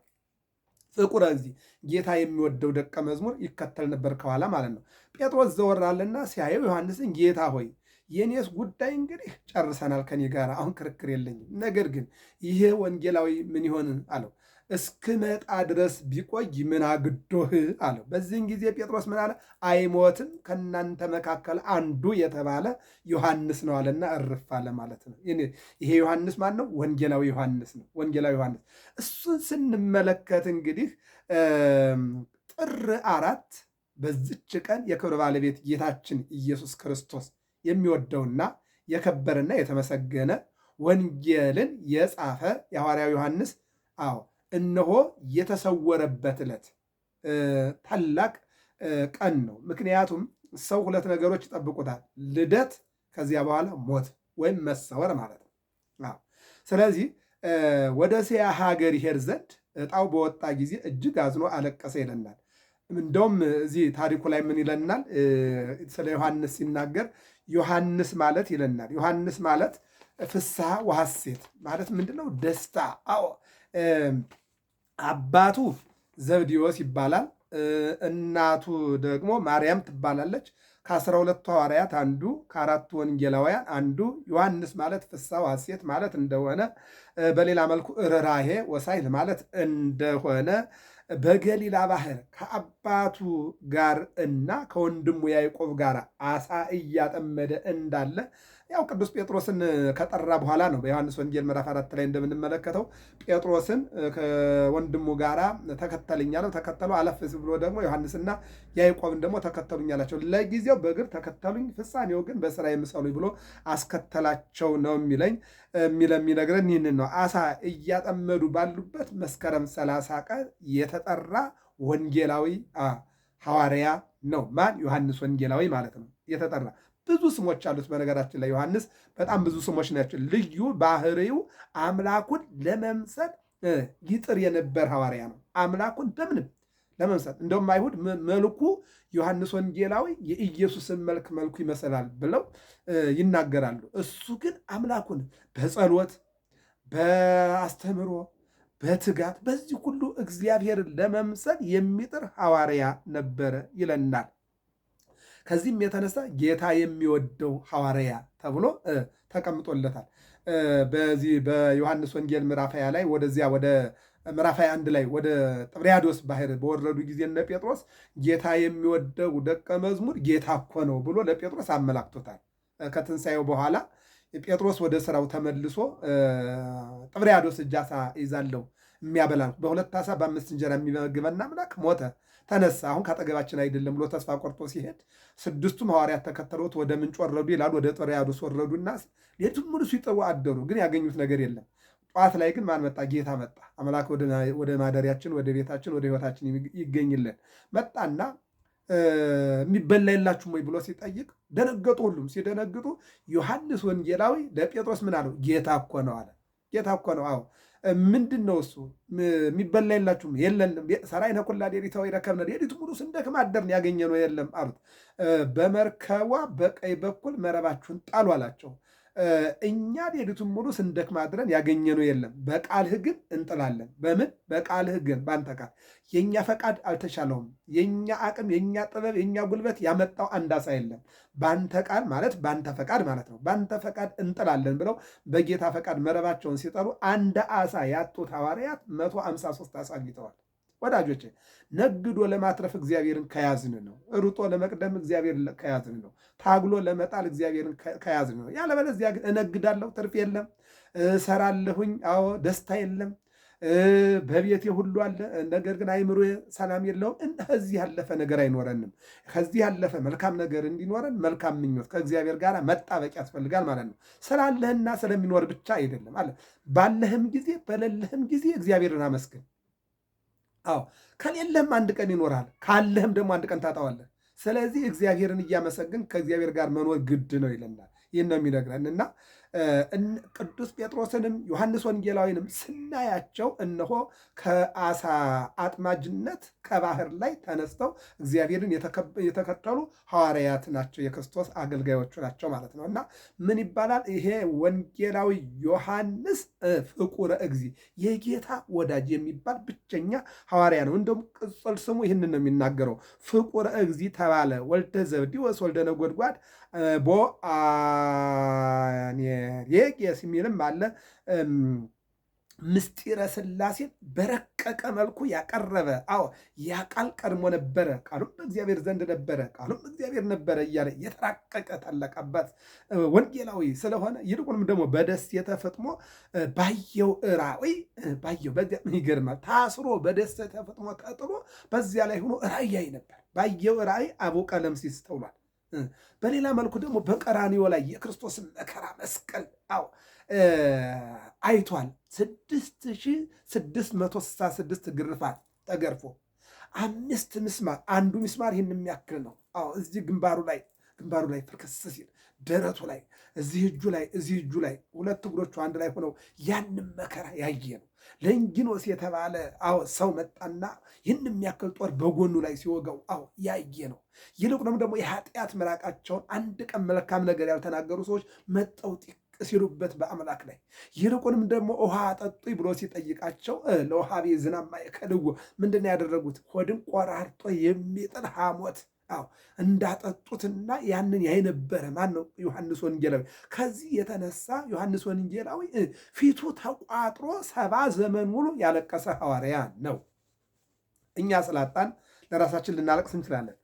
ፍቁረ እግዚእ ጌታ የሚወደው ደቀ መዝሙር ይከተል ነበር ከኋላ ማለት ነው። ጴጥሮስ ዘወራልና ሲያየው ዮሐንስን ጌታ ሆይ የኔስ ጉዳይ እንግዲህ ጨርሰናል፣ ከኔ ጋር አሁን ክርክር የለኝም። ነገር ግን ይሄ ወንጌላዊ ምን ይሆን አለው። እስክመጣ ድረስ ቢቆይ ምን አግዶህ አለው። በዚህን ጊዜ ጴጥሮስ ምን አለ? አይሞትም፣ ከእናንተ መካከል አንዱ የተባለ ዮሐንስ ነው አለና እርፍ አለ ማለት ነው። ይሄ ዮሐንስ ማን ነው? ወንጌላዊ ዮሐንስ ነው። ወንጌላዊ ዮሐንስ። እሱን ስንመለከት እንግዲህ ጥር 4 በዚች ቀን የክብር ባለቤት ጌታችን ኢየሱስ ክርስቶስ የሚወደውና የከበረና የተመሰገነ ወንጌልን የጻፈ የሐዋርያው ዮሐንስ እነሆ የተሰወረበት ዕለት ታላቅ ቀን ነው። ምክንያቱም ሰው ሁለት ነገሮች ይጠብቁታል፣ ልደት፣ ከዚያ በኋላ ሞት ወይም መሰወር ማለት ነው። ስለዚህ ወደ እስያ ሀገር ይሄድ ዘንድ ዕጣው በወጣ ጊዜ እጅግ አዝኖ አለቀሰ ይለናል። እንደውም እዚህ ታሪኩ ላይ ምን ይለናል? ስለ ዮሐንስ ሲናገር ዮሐንስ ማለት ይለናል። ዮሐንስ ማለት ፍስሐ ወሐሴት ማለት ምንድነው? ደስታ። አባቱ ዘብዴዎስ ይባላል። እናቱ ደግሞ ማርያም ትባላለች። ከ12ቱ ሐዋርያት አንዱ፣ ከአራቱ ወንጌላውያን አንዱ ዮሐንስ ማለት ፍስሐ ወሐሴት ማለት እንደሆነ በሌላ መልኩ ርኅራኄ ወሳይል ማለት እንደሆነ በገሊላ ባህር ከአባቱ ጋር እና ከወንድሙ ያዕቆብ ጋር አሳ እያጠመደ እንዳለ ያው ቅዱስ ጴጥሮስን ከጠራ በኋላ ነው። በዮሐንስ ወንጌል ምዕራፍ 4 ላይ እንደምንመለከተው ጴጥሮስን ከወንድሙ ጋር ተከተለኝ አለው። ተከተሉ። አለፍ ብሎ ደግሞ ዮሐንስና ያዕቆብን ደግሞ ተከተሉኝ አላቸው። ለጊዜው በእግር ተከተሉኝ፣ ፍጻሜው ግን በስራ የምሰሉኝ ብሎ አስከተላቸው ነው የሚነግረን ይህንን ነው። አሳ እያጠመዱ ባሉበት መስከረም 30 ቀን የተጠራ ወንጌላዊ ሐዋርያ ነው። ማን? ዮሐንስ ወንጌላዊ ማለት ነው። የተጠራ ብዙ ስሞች አሉት። በነገራችን ላይ ዮሐንስ በጣም ብዙ ስሞች ናቸው። ልዩ ባህሪው አምላኩን ለመምሰል ይጥር የነበር ሐዋርያ ነው። አምላኩን በምንም ለመምሰል እንደውም አይሁድ መልኩ ዮሐንስ ወንጌላዊ የኢየሱስን መልኩ ይመስላል ብለው ይናገራሉ። እሱ ግን አምላኩን በጸሎት በአስተምህሮ በትጋት በዚህ ሁሉ እግዚአብሔርን ለመምሰል የሚጥር ሐዋርያ ነበረ ይለናል። ከዚህም የተነሳ ጌታ የሚወደው ሐዋርያ ተብሎ ተቀምጦለታል። በዚህ በዮሐንስ ወንጌል ምዕራፍ 20 ላይ ወደዚያ ወደ ምዕራፍ 21 ላይ ወደ ጥብርያዶስ ባህር በወረዱ ጊዜ እነ ጴጥሮስ ጌታ የሚወደው ደቀ መዝሙር ጌታ እኮ ነው ብሎ ለጴጥሮስ አመላክቶታል። ከትንሣኤው በኋላ ጴጥሮስ ወደ ስራው ተመልሶ ጥብርያዶስ እጅ ዓሣ ይዛለሁ የሚያበላ በሁለት ዓሣ በ5 እንጀራ የሚመግበን አምላክ ሞተ፣ ተነሳ፣ አሁን ከአጠገባችን አይደለም ብሎ ተስፋ ቆርጦ ሲሄድ 6ቱም ሐዋርያት ተከተሉት። ወደ ምንጭ ወረዱ ይላል። ወደ ጥብርያዶስ ወረዱና ሌሊቱን ሙሉ ሲጥሩ አደሩ፣ ግን ያገኙት ነገር የለም። ጠዋት ላይ ግን ማን መጣ? ጌታ መጣ። አምላክ ወደ ማደሪያችን፣ ወደ ቤታችን፣ ወደ ሕይወታችን ይገኝልን መጣና የሚበላ የላችሁም ወይ ብሎ ሲጠይቅ ደነገጡ። ሁሉም ሲደነግጡ ዮሐንስ ወንጌላዊ ለጴጥሮስ ምን አለው? ጌታ እኮ ነው አለ። ጌታ እኮ ነው። አዎ ምንድን ነው እሱ? የሚበላ የላችሁም? የለንም። ሰራይነ ኩላ ሌሊተ ወኢረከብነ፣ ሌሊቱ ሙሉ ስንደክም አደርን ያገኘነው የለም አሉት። በመርከቧ በቀኝ በኩል መረባችሁን ጣሉ አላቸው። እኛ ሌሊቱን ሙሉ ስንደክም አድረን ያገኘነው የለም፣ በቃልህ ግን እንጥላለን። በምን? በቃልህ ግን፣ በአንተ ቃል። የእኛ ፈቃድ አልተቻለውም። የእኛ አቅም፣ የእኛ ጥበብ፣ የእኛ ጉልበት ያመጣው አንድ ዓሣ የለም። በአንተ ቃል ማለት በአንተ ፈቃድ ማለት ነው። በአንተ ፈቃድ እንጥላለን ብለው በጌታ ፈቃድ መረባቸውን ሲጠሩ አንድ ዓሣ ያጡት ሐዋርያት 153 ዓሣ አግኝተዋል። ወዳጆቼ ነግዶ ለማትረፍ እግዚአብሔርን ከያዝን ነው። ሩጦ ለመቅደም እግዚአብሔርን ከያዝን ነው። ታግሎ ለመጣል እግዚአብሔርን ከያዝን ነው። ያለበለዚያ ግን እነግዳለሁ፣ ትርፍ የለም፣ እሰራለሁኝ፣ አዎ ደስታ የለም፣ በቤቴ ሁሉ አለ፣ ነገር ግን አይምሮ ሰላም የለውም። ከዚህ ያለፈ ነገር አይኖረንም። ከዚህ ያለፈ መልካም ነገር እንዲኖረን መልካም ምኞት ከእግዚአብሔር ጋር መጣበቅ ያስፈልጋል ማለት ነው። ስላለህና ስለሚኖር ብቻ አይደለም አለ። ባለህም ጊዜ በሌለህም ጊዜ እግዚአብሔርን አመስግን። አዎ ከሌለህም አንድ ቀን ይኖራል፣ ካለህም ደግሞ አንድ ቀን ታጣዋለህ። ስለዚህ እግዚአብሔርን እያመሰግን ከእግዚአብሔር ጋር መኖር ግድ ነው ይለናል። ይህን ነው የሚነግረን እና ቅዱስ ጴጥሮስንም ዮሐንስ ወንጌላዊንም ስናያቸው እነሆ ከዓሣ አጥማጅነት ከባህር ላይ ተነስተው እግዚአብሔርን የተከተሉ ሐዋርያት ናቸው፣ የክርስቶስ አገልጋዮቹ ናቸው ማለት ነው። እና ምን ይባላል? ይሄ ወንጌላዊ ዮሐንስ ፍቁረ እግዚእ የጌታ ወዳጅ የሚባል ብቸኛ ሐዋርያ ነው። እንደውም ቅጽል ስሙ ይህንን ነው የሚናገረው፣ ፍቁረ እግዚእ ተባለ ወልደ ዘብዴዎስ ወልደ ነጎድጓድ ቦ ሬቄስ የሚልም አለ። ምስጢረ ሥላሴን በረቀቀ መልኩ ያቀረበ። አዎ ያ ቃል ቀድሞ ነበረ፣ ቃሉም በእግዚአብሔር ዘንድ ነበረ፣ ቃሉም እግዚአብሔር ነበረ እያለ የተራቀቀ ታላቅ አባት ወንጌላዊ ስለሆነ ይልቁንም ደግሞ በደሴተ ፍጥሞ ባየው ራእይ ይገርማል። ታስሮ በደሴተ ፍጥሞ ተጥሎ በዚያ ላይ ሆኖ ራእይ ያይ ነበር። ባየው ራእይ አቦ ቀለምሲስ ተብሏል። በሌላ መልኩ ደግሞ በቀራንዮ ላይ የክርስቶስን መከራ መስቀል አይቷል። 6666 ግርፋት ተገርፎ 5 ምስማር፣ አንዱ ምስማር ይህን የሚያክል ነው። እዚህ ግንባሩ ላይ ፍርክስ ሲል ደረቱ ላይ እዚህ እጁ ላይ 2 እግሮቹ አንድ ላይ ሆነው ያንም መከራ ያየ ነው። ለንጊኖስ የተባለ ሰው መጣና ይህን የሚያክል ጦር በጎኑ ላይ ሲወጋው ያየ ነው። ይልቁንም ደግሞ የኃጢአት ምራቃቸውን አንድ ቀን መልካም ነገር ያልተናገሩ ሰዎች መጠው ጢቅ ሲሉበት በአምላክ ላይ ይልቁንም ደግሞ ውሃ ጠጡ ብሎ ሲጠይቃቸው ለውሃቤ ዝናብ ማይከልዎ ምንድን ነው ያደረጉት? ሆድን ቆራርጦ የሚጥል ሐሞት አዎ እንዳጠጡትና ያንን ያይነበረ ማን ነው? ዮሐንስ ወንጌላዊ። ከዚህ የተነሳ ዮሐንስ ወንጌላዊ ፊቱ ተቋጥሮ 70 ዘመን ሙሉ ያለቀሰ ሐዋርያ ነው። እኛ ስላጣን ለራሳችን ልናለቅስ እንችላለን።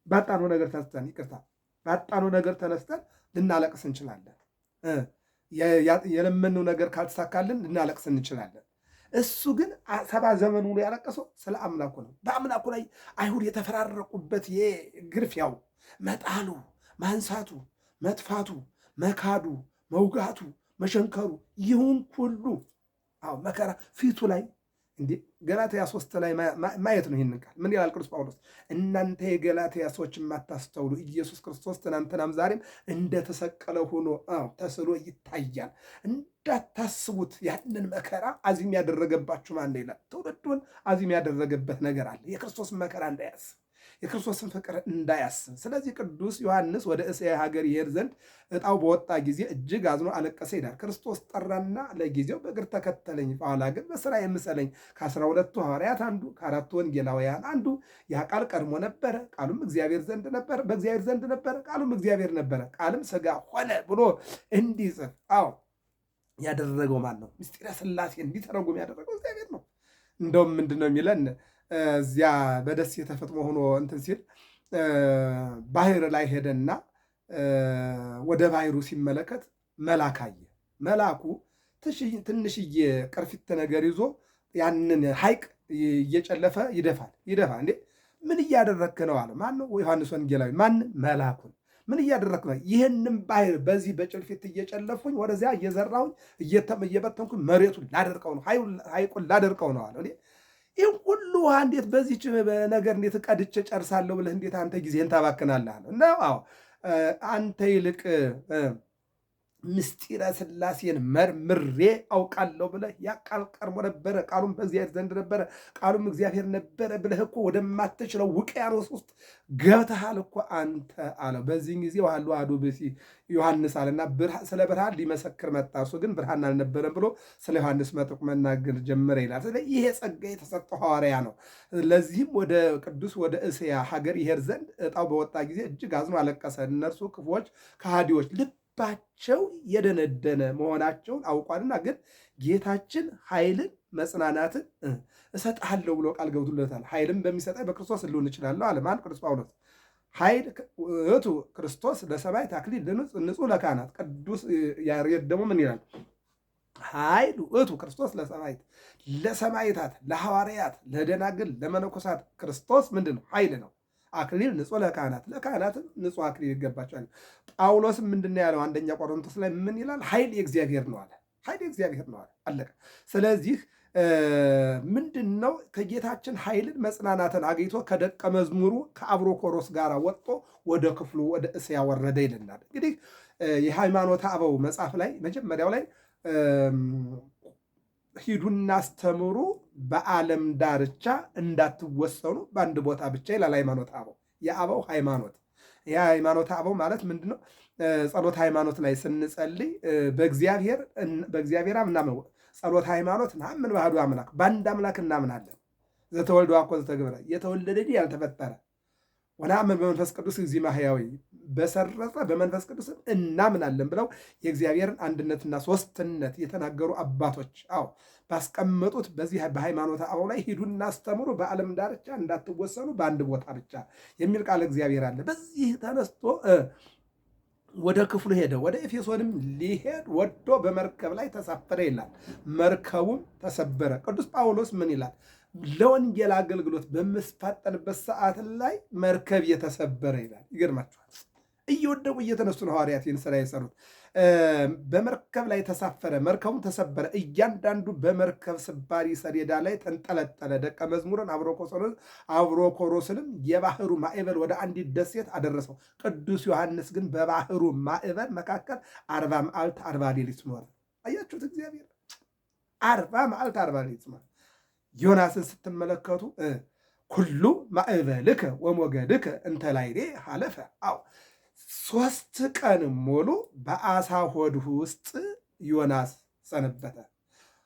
ባጣነው ነገር ተነስተን ባጣነው ነገር ተነስተን ልናለቅስ እንችላለን። የለመነው ነገር ካልተሳካልን ልናለቅስ እንችላለን። እሱ ግን 70 ዘመን ሙሉ ያለቀሰው ስለ አምላኩ ነው። በአምላኩ ላይ አይሁድ የተፈራረቁበት የግርፊያው፣ መጣሉ፣ ማንሳቱ፣ መጥፋቱ፣ መካዱ፣ መውጋቱ፣ መሸንከሩ ይሁን ሁሉ መከራ ፊቱ ላይ እንዴ ገላትያ 3 ላይ ማየት ነው። ይህንን ቃል ምን ይላል ቅዱስ ጳውሎስ? እናንተ የገላትያ ሰዎች የማታስተውሉ ኢየሱስ ክርስቶስ ትናንትናም ዛሬም እንደተሰቀለ ሆኖ ተስሎ ይታያል። እንዳታስቡት ያንን መከራ አዚም ያደረገባችሁ ማን ይላል? ትውልዱን አዚም ያደረገበት ነገር አለ። የክርስቶስን መከራ እንዳያስብ፣ የክርስቶስን ፍቅር እንዳያስብ። ስለዚህ ቅዱስ ዮሐንስ ወደ እስያ ሀገር ይሄድ ዘንድ ዕጣው በወጣ ጊዜ እጅግ አዝኖ አለቀሰ ይላል። ክርስቶስ ጠራና ለጊዜው በእግር ተከተለኝ፣ በኋላ ግን በሥራ የምሰለኝ። ከ12ቱ ሐዋርያት አንዱ፣ ከ4ቱ ወንጌላውያን አንዱ። ያ ቃል ቀድሞ ነበረ፣ ቃሉም እግዚአብሔር ዘንድ ነበረ፣ በእግዚአብሔር ዘንድ ነበረ፣ ቃሉም እግዚአብሔር ነበረ፣ ቃልም ሥጋ ሆነ ብሎ እንዲጽፍ ያደረገው ማን ነው? ምስጢረ ሥላሴ እንዲተረጉም ያደረገው እግዚአብሔር ነው። እንደውም ምንድን ነው የሚለን? እዚያ በደሴት ተፈጥሞ ሆኖ እንትን ሲል ባህር ላይ ሄደና ወደ ባህሩ ሲመለከት መልአክ አየ። መልአኩ ትንሽዬ ቅርፊት ነገር ይዞ ያንን ሐይቅ እየጨለፈ ይደፋል። እንዴ ምን እያደረግክ ነው አለ። ማን ነው? ዮሐንስ ወንጌላዊ። ማን? መልአኩን። ምን እያደረግክ ነው? ይህንም ባህር በዚህ በጭልፊት እየጨለፉኝ ወደዚያ እየዘራሁኝ እየበተንኩኝ መሬቱን ላደርቀው ነው፣ ሐይቁን ላደርቀው ነው አለ። ይህ ሁሉ ውሃ እንዴት በዚች ነገር እንዴት ቀድቼ ጨርሳለሁ ብለህ እንዴት አንተ ጊዜህን ታባክናለህ? አዎ አንተ ይልቅ ምስጢረ ሥላሴን መርምሬ አውቃለሁ ብለህ ያ ቃል ቀርቦ ነበረ፣ ቃሉም በእግዚአብሔር ዘንድ ነበረ፣ ቃሉም እግዚአብሔር ነበረ ብለህ እኮ ወደማትችለው ውቅያኖስ ውስጥ ገብተሃል እኮ አንተ አለው። በዚህን ጊዜ ዋሉ አሐዱ ብእሲ ዮሐንስ አለና ስለ ብርሃን ሊመሰክር መጣ። እርሱ ግን ብርሃን አልነበረም ብሎ ስለ ዮሐንስ መጥምቁ መናገር ጀመረ ይላል። ስለዚህ ይሄ ጸጋ የተሰጠው ሐዋርያ ነው። ለዚህም ወደ እስያ ሀገር ይሄድ ዘንድ ዕጣው በወጣ ጊዜ እጅግ አዝኖ አለቀሰ። እነርሱ ክፉዎች ከሃዲዎች ልባቸው የደነደነ መሆናቸውን አውቋልና፣ ግን ጌታችን ኃይልን መጽናናትን እሰጥሃለሁ ብሎ ቃል ገብቶለታል። ኃይልም በሚሰጠኝ በክርስቶስ ልሆን እችላለሁ አለ። ማን? ቅዱስ ጳውሎስ። ኃይል ውእቱ ክርስቶስ ለሰማዕት አክሊል ንጹሕ ለካህናት። ቅዱስ ያሬድ ደግሞ ምን ይላል? ኃይል ውእቱ ክርስቶስ ለሰማዕታት፣ ለሐዋርያት፣ ለደናግል፣ ለመነኮሳት ክርስቶስ ምንድን ነው? ኃይል ነው። አክሊል ንጹሕ ለካህናትም ንጹሕ አክሊል ይገባቸዋል። ጳውሎስም ምንድን ያለው? አንደኛ ቆሮንቶስ ላይ ምን ይላል? ኃይል የእግዚአብሔር ነው አለ። ኃይል የእግዚአብሔር ነው አለ። አለቀ። ስለዚህ ምንድን ነው? ከጌታችን ኃይልን መጽናናትን አግኝቶ ከደቀ መዝሙሩ ከአብሮኮሮስ ጋር ወጥቶ ወደ ክፍሉ ወደ እስያ ወረደ ይልናል። እንግዲህ የሃይማኖተ አበው መጽሐፍ ላይ መጀመሪያው ላይ ሂዱና አስተምሩ፣ በዓለም ዳርቻ እንዳትወሰኑ በአንድ ቦታ ብቻ ይላል ሃይማኖተ አበው። የአበው ሃይማኖት የሃይማኖተ አበው ማለት ምንድን ነው? ጸሎት ሃይማኖት ላይ ስንጸልይ በእግዚአብሔር ምናምን ጸሎት ሃይማኖት ናምን ባህዱ አምላክ፣ በአንድ አምላክ እናምናለን። ዘተወልደ ዋኮ ዘተገብረ፣ የተወለደ እንጂ ያልተፈጠረ፣ ወነአምን በመንፈስ ቅዱስ እግዚእነ ሕያዊ፣ በሰረጸ በመንፈስ ቅዱስ እናምናለን ብለው የእግዚአብሔርን አንድነትና ሶስትነት የተናገሩ አባቶች ባስቀመጡት በዚህ በሃይማኖተ አበው ላይ ሂዱና አስተምሩ፣ በዓለም ዳርቻ እንዳትወሰኑ በአንድ ቦታ ብቻ የሚል ቃል እግዚአብሔር አለ። በዚህ ተነስቶ ወደ ክፍሉ ሄደ። ወደ ኤፌሶንም ሊሄድ ወዶ በመርከብ ላይ ተሳፈረ ይላል። መርከቡም ተሰበረ። ቅዱስ ጳውሎስ ምን ይላል? ለወንጌል አገልግሎት በምስፋጠንበት ሰዓት ላይ መርከብ የተሰበረ ይላል። ይገርማችኋል። እየወደቁ እየተነሱ ነው ሐዋርያት ይህን ስራ የሰሩት። በመርከብ ላይ ተሳፈረ፣ መርከቡም ተሰበረ። እያንዳንዱ በመርከብ ስባሪ ሰሌዳ ላይ ተንጠለጠለ። ደቀ መዝሙርን አብሮኮሮስንም የባህሩ ማዕበል ወደ አንዲት ደሴት አደረሰው። ቅዱስ ዮሐንስ ግን በባህሩ ማዕበል መካከል 40 መዓልት 40 ሌሊት ኖረ። አያችሁት? እግዚአብሔር 40 መዓልት 40 ሌሊት ኖረ። ዮናስን ስትመለከቱ ኩሉ ማዕበልከ ወሞገድከ እንተ ላዕሌ ሀለፈ። 3 ቀን ሙሉ በአሳ ሆድ ውስጥ ዮናስ ሰነበተ።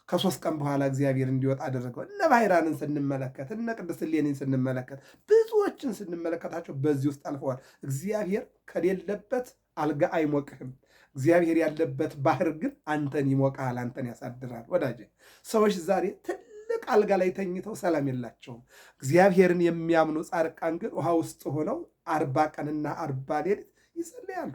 ከ3 ቀን በኋላ እግዚአብሔር እንዲወጣ አደረገው። እነ ባሕራንን ስንመለከት፣ እነ ቅድስት እሌኒን ስንመለከት ብዙ ብዙዎችን ስንመለከታቸው በዚህ ውስጥ አልፈዋል። እግዚአብሔር ከሌለበት አልጋ አይሞቅህም። እግዚአብሔር ያለበት ባህር ግን አንተን ይሞቃል፣ አንተን ያሳድራል። ወዳጄ ሰዎች ዛሬ ትልቅ አልጋ ላይ ተኝተው ሰላም የላቸውም። እግዚአብሔርን የሚያምኑ ጻድቃን ግን ውሃ ውስጥ ሆነው 40 ቀንና 40 ሌሊት ይጸልያሉ።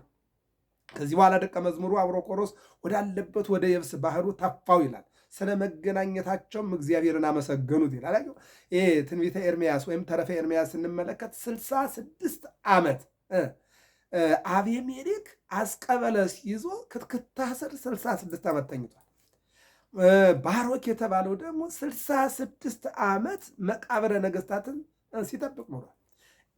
ከዚህ በኋላ ደቀ መዝሙሩ አብሮኮሮስ ወዳለበት ወደ የብስ ባህሩ ተፋው ይላል። ስለ መገናኘታቸውም እግዚአብሔርን አመሰገኑት ይላል። ይሄ ትንቢተ ኤርምያስ ወይም ተረፈ ኤርምያስ ስንመለከት 66 ዓመት አቤሜሌክ አስቀበለስ ይዞ ክትክታ ስር 66 ዓመት ተኝቷል። ባሮክ የተባለው ደግሞ 66 ዓመት መቃብረ ነገሥታትን ሲጠብቅ ኖሯል።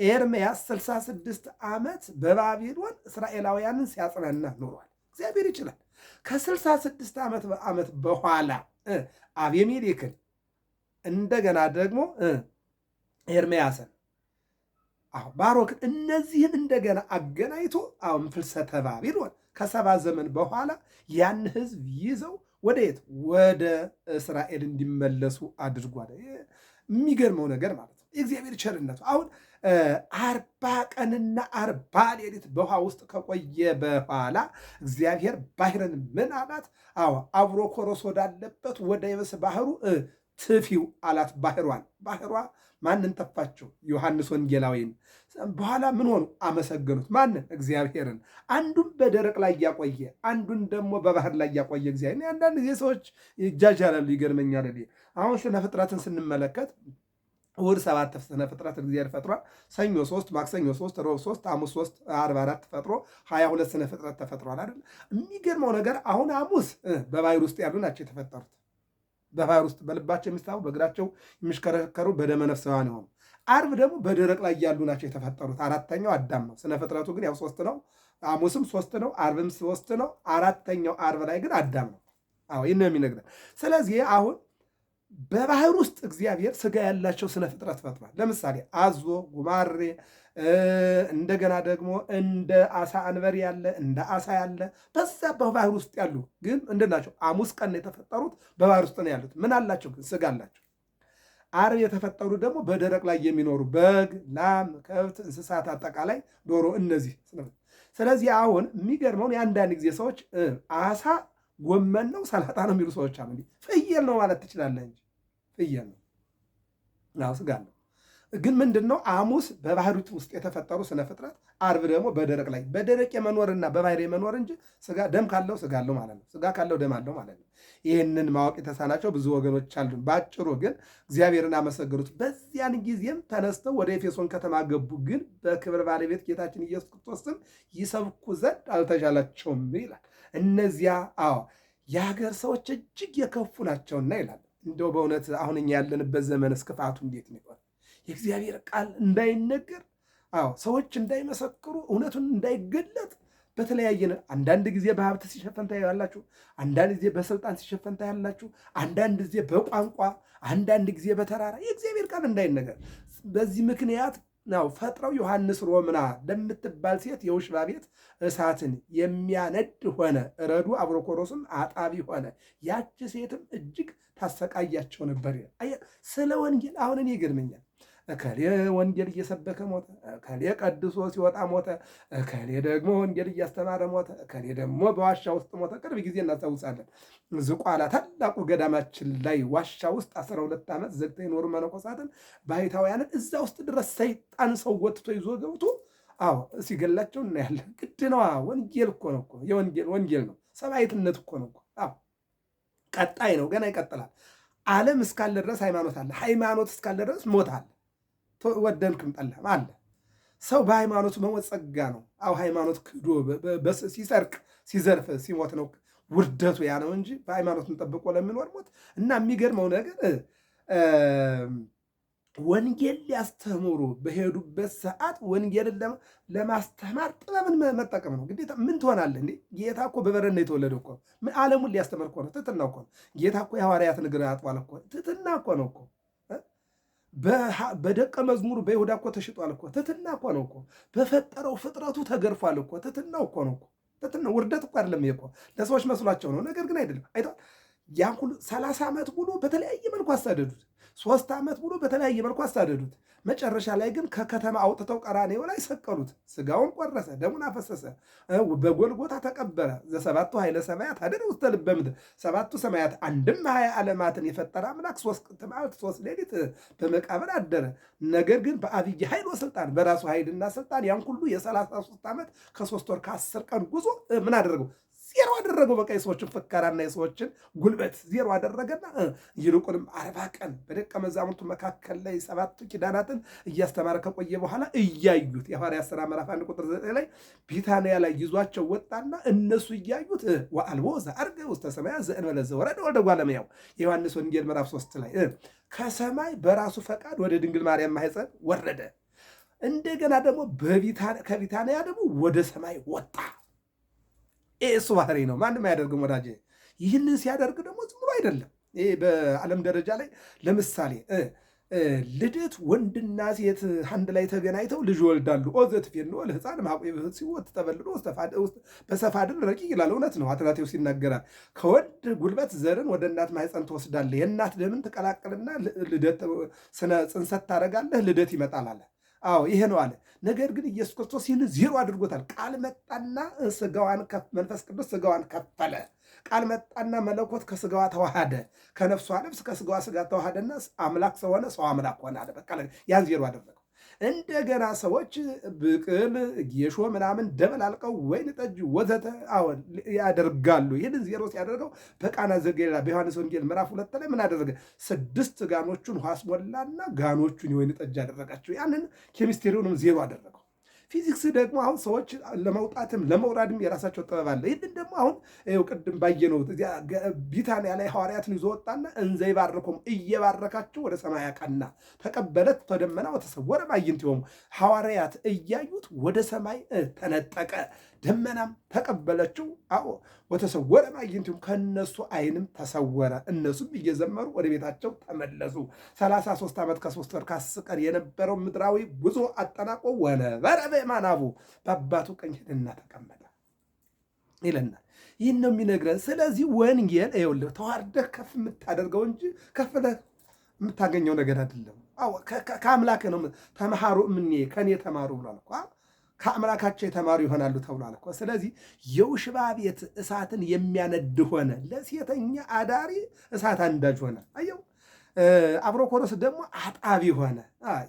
ኤርምያስ 66 ዓመት በባቢሎን እስራኤላውያንን ሲያጽናና ኖሯል። እግዚአብሔር ይችላል። ከ66 ዓመት በኋላ አቤሜሌክን እንደገና ደግሞ ኤርምያስን ባሮክን እነዚህን እንደገና አገናኝቶ አሁን ፍልሰተ ባቢሎን ከ70 ዘመን በኋላ ያን ሕዝብ ይዘው ወደ የት ወደ እስራኤል እንዲመለሱ አድርጓል። የሚገርመው ነገር ማለት ነው የእግዚአብሔር ቸርነቱ። አሁን 40 ቀንና 40 ሌሊት በውሃ ውስጥ ከቆየ በኋላ እግዚአብሔር ባሕርን ምን አላት? አብሮኮሮስ ወዳለበት ወደ የብስ ባህሩ ትፊው አላት። ባህሯ ማንን ተፋቸው? ዮሐንስ ወንጌላዊን። በኋላ ምን ሆኑ? አመሰገኑት። ማንን? እግዚአብሔርን። አንዱን በደረቅ ላይ ያቆየ፣ አንዱን ደግሞ በባህር ላይ ያቆየ እግዚአብሔር። አንዳንድ ጊዜ ሰዎች ይጃጃላሉ። ይገርመኛል። አሁን ስነ ፍጥረትን ስንመለከት እሑድ 7 ስነ ፍጥረት እግዚአብሔር ፈጥሯል። ሰኞ 3፣ ማክሰኞ 3፣ ሮብ 3፣ ሐሙስ 3፣ ዓርብ 4 ፈጥሮ 22 ስነ ፍጥረት ተፈጥሯል አይደል? የሚገርመው ነገር አሁን ሐሙስ በባሕር ውስጥ ያሉ ናቸው የተፈጠሩት። በባሕር ውስጥ በልባቸው የሚሳቡ በእግራቸው የሚሽከረከሩ በደመ ነፍሳውያን የሆኑ። ዓርብ ደግሞ በደረቅ ላይ ያሉ ናቸው የተፈጠሩት። አራተኛው አዳም ነው። ስነ ፍጥረቱ ግን ያው 3 ነው። ሐሙስም 3 ነው፣ ዓርብም 3 ነው። አራተኛው ዓርብ ላይ ግን አዳም ነው። ይህን ነው የሚነግረን። ስለዚህ አሁን በባሕር ውስጥ እግዚአብሔር ስጋ ያላቸው ስነ ፍጥረት ፈጥሯል። ለምሳሌ አዞ፣ ጉማሬ፣ እንደገና ደግሞ እንደ አሳ አንበሪ ያለ እንደ አሳ ያለ በዛ በባሕር ውስጥ ያሉ ግን ምንድን ናቸው? ሐሙስ ቀን የተፈጠሩት በባሕር ውስጥ ነው ያሉት። ምን አላቸው? ግን ስጋ አላቸው። ዓርብ የተፈጠሩ ደግሞ በደረቅ ላይ የሚኖሩ በግ፣ ላም፣ ከብት፣ እንስሳት፣ አጠቃላይ ዶሮ፣ እነዚህ። ስለዚህ አሁን የሚገርመውን የአንዳንድ ጊዜ ሰዎች አሳ ጎመን ነው ሰላጣ ነው የሚሉ ሰዎች አሉ። ፍየል ነው ማለት ትችላለህ እንጂ ፍየል ነው ስጋ ነው። ግን ምንድን ነው? ሐሙስ በባሕር ውስጥ የተፈጠሩ ስነ ፍጥረት፣ ዓርብ ደግሞ በደረቅ ላይ በደረቅ የመኖርና በባሕር የመኖር እንጂ ስጋ ደም ካለው ስጋ አለው ማለት ነው። ስጋ ካለው ደም አለው ማለት ነው። ይህንን ማወቅ የተሳናቸው ብዙ ወገኖች አሉ። ባጭሩ ግን እግዚአብሔርን አመሰግኑት። በዚያን ጊዜም ተነስተው ወደ ኤፌሶን ከተማ ገቡ። ግን በክብር ባለቤት ጌታችን ኢየሱስ ክርስቶስም ይሰብኩ ዘንድ አልተቻላቸውም ይላል። እነዚያ የሀገር ሰዎች እጅግ የከፉ ናቸውና ይላል። እንደው በእውነት አሁን እኛ ያለንበት ዘመን እስክፋቱ እንዴት ነው? የእግዚአብሔር ቃል እንዳይነገር፣ ሰዎች እንዳይመሰክሩ፣ እውነቱን እንዳይገለጥ በተለያየ አንዳንድ ጊዜ በሀብት ሲሸፈን ታያላችሁ፣ አንዳንድ ጊዜ በስልጣን ሲሸፈን ታያላችሁ፣ አንዳንድ ጊዜ በቋንቋ፣ አንዳንድ ጊዜ በተራራ የእግዚአብሔር ቃል እንዳይነገር። በዚህ ምክንያት ነው ፈጥረው ዮሐንስ ሮምና ለምትባል ሴት የውሽባ ቤት እሳትን የሚያነድ ሆነ፣ ረዱ አብሮኮሮስም አጣቢ ሆነ። ያች ሴትም እጅግ ታሰቃያቸው ነበር። ስለ ወንጌል አሁን እኔ ይገርመኛል። እከሌ ወንጌል እየሰበከ ሞተ፣ እከሌ ቀድሶ ሲወጣ ሞተ፣ እከሌ ደግሞ ወንጌል እያስተማረ ሞተ፣ እከሌ ደግሞ በዋሻ ውስጥ ሞተ። ቅርብ ጊዜ እናስታውሳለን። ዝቋላ ታላቁ ገዳማችን ላይ ዋሻ ውስጥ 12 ዓመት ዘግተው የኖሩ መነኮሳትን ባሕታውያንን እዛ ውስጥ ድረስ ሰይጣን ሰው ወጥቶ ይዞ ገብቶ ሲገላቸው እናያለን። ግድ ነዋ። ወንጌል እኮ ነው። ወንጌል ነው። ሰማዕትነት እኮ ነው። ቀጣይ ነው። ገና ይቀጥላል። ዓለም እስካለ ድረስ ሃይማኖት አለ። ሃይማኖት እስካለ ድረስ ሞት አለ። ወደንክም ጠላህም አለ። ሰው በሃይማኖቱ መሞት ጸጋ ነው። ሃይማኖት ክዶ ሲሰርቅ ሲዘርፍ ሲሞት ነው ውርደቱ ያ ነው እንጂ በሃይማኖቱን ጠብቆ ለሚኖር ሞት። እና የሚገርመው ነገር ወንጌል ሊያስተምሩ በሄዱበት ሰዓት ወንጌልን ለማስተማር ጥበብን መጠቀም ነው ግዴታ። ምን ትሆናለህ እንዴ? ጌታ እኮ በበረና የተወለደ እኮ ዓለሙን ሊያስተምር እኮ ነው። ትሕትና እኮ ነው። ጌታ እኮ የሐዋርያትን እግር አጥቧል እኮ። ትሕትና እኮ ነው እኮ። በደቀ መዝሙሩ በይሁዳ እኮ ተሽጧል እኮ። ትሕትና እኮ ነው እኮ። በፈጠረው ፍጥረቱ ተገርፏል እኮ። ትሕትና እኮ ነው እኮ። ትሕትና ውርደት እኮ አይደለም። ይሄ እኮ ለሰዎች መስሏቸው ነው። ነገር ግን አይደለም። አይተዋል። ያን ሁሉ 30 ዓመት ሙሉ በተለያየ መልኩ አሳደዱት። 3 ዓመት ሙሉ በተለያየ መልኩ አሳደዱት። መጨረሻ ላይ ግን ከከተማ አውጥተው ቀራንዮ ላይ ሰቀሉት። ስጋውን ቆረሰ፣ ደሙን አፈሰሰ፣ በጎልጎታ ተቀበረ። ዘሰባቱ ኃይለ ሰማያት አደረ ውስተ ልበ ምድር። ሰባቱ ሰማያት አንድም 20 ዓለማትን የፈጠረ አምላክ 3 መዓልት 3 ሌሊት በመቃብር አደረ። ነገር ግን በአብይ ኃይል ወስልጣን በራሱ ኃይልና ስልጣን ያን ሁሉ የ33 ዓመት ከ3 ወር ከ10 ቀን ጉዞ ምን አደረገው? ዜሮ አደረገው። በቃ የሰዎችን ፍከራና የሰዎችን ጉልበት ዜሮ አደረገና ይልቁንም 40 ቀን በደቀ መዛሙርቱ መካከል ላይ 7 ኪዳናትን እያስተማረ ከቆየ በኋላ እያዩት የሐዋርያት ሥራ ምዕራፍ 1 ቁጥር 9 ላይ ቢታንያ ላይ ይዟቸው ወጣና እነሱ እያዩት ወአልቦ ዘዐርገ ውስተ ሰማያት ዘእንበለ ዘወረደ ወልደ እጓለ እመሕያው የዮሐንስ ወንጌል ምዕራፍ 3 ላይ ከሰማይ በራሱ ፈቃድ ወደ ድንግል ማርያም ማኅፀን ወረደ። እንደገና ደግሞ ከቢታንያ ደግሞ ወደ ሰማይ ወጣ። እሱ ባህሪ ነው። ማንም አያደርግም ወዳጄ። ይህንን ሲያደርግ ደግሞ ዝም ብሎ አይደለም። ይሄ በዓለም ደረጃ ላይ ለምሳሌ ልደት ወንድና ሴት አንድ ላይ ተገናኝተው ልጅ ይወልዳሉ። ኦዘት ፌኖ ለሕፃን ማቆይ ሲወት ተበልዶ በሰፋድን ረቂቅ ይላል። እውነት ነው። አትናቴዎስ ይናገራል። ከወንድ ጉልበት ዘርን ወደ እናት ማኅፀን ትወስዳለህ፣ የእናት ደምን ትቀላቅልና ልደት ጽንሰት ታደርጋለህ፣ ልደት ይመጣል አለ። አዎ ይሄ ነው አለ። ነገር ግን ኢየሱስ ክርስቶስ ይህን ዜሮ አድርጎታል። ቃል መጣና መንፈስ ቅዱስ ስጋዋን ከፈለ። ቃል መጣና መለኮት ከስጋዋ ተዋሃደ። ከነፍሷ ነፍስ ከስጋዋ ስጋ ተዋሃደና አምላክ ሰው ሆነ፣ ሰው አምላክ ሆነ አለ። በቃ ያን ዜሮ አደረገው። እንደገና ሰዎች ብቅል ጌሾ ምናምን ደበላልቀው ወይን ጠጅ ወዘተ ያደርጋሉ። ይህንን ዜሮ ሲያደርገው በቃና ዘገሊላ በዮሐንስ ወንጌል ምዕራፍ 2 ላይ ምን አደረገ? 6 ጋኖቹን ውሃ አስሞላና ጋኖቹን የወይን ጠጅ አደረጋቸው። ያንን ኬሚስትሪውንም ዜሮ አደረገው። ፊዚክስ ደግሞ አሁን ሰዎች ለመውጣትም ለመውራድም የራሳቸው ጥበብ አለ። ይህንን ደግሞ አሁን ቅድም ባየነው ቢታንያ ላይ ሐዋርያትን ይዞ ወጣና እንዘ ይባርኮሙ እየባረካቸው ወደ ሰማይ አቀና። ተቀበለት ተደመና ወተሰወረ በአዕይንቲሆሙ ሐዋርያት እያዩት ወደ ሰማይ ተነጠቀ። ደመናም ተቀበለችው። አዎ ወተሰወረ በአዕይንቲሆሙ ከነሱ ዓይንም ተሰወረ። እነሱም እየዘመሩ ወደ ቤታቸው ተመለሱ። 33 ዓመት ከ3 ወር ከ10 ቀን የነበረው ምድራዊ ጉዞ አጠናቆ ወነበረ በየማነ አቡሁ በአባቱ ቀኝ ሄደና ተቀመጠ ይለናል። ይህን ነው የሚነግረን። ስለዚህ ወንጌል ይኸውልህ ተዋርደህ ከፍ የምታደርገው እንጂ ከፍ የምታገኘው ነገር አይደለም። አዎ ከአምላክ ነው። ተምሃሩ እምኔ ከኔ ተማሩ ብሏል እኮ። ከአምላካቸው የተማሩ ይሆናሉ ተብሏል እኮ። ስለዚህ የውሽባ ቤት እሳትን የሚያነድ ሆነ፣ ለሴተኛ አዳሪ እሳት አንዳጅ ሆነ። አየው አብሮኮሮስ ደግሞ አጣቢ ሆነ።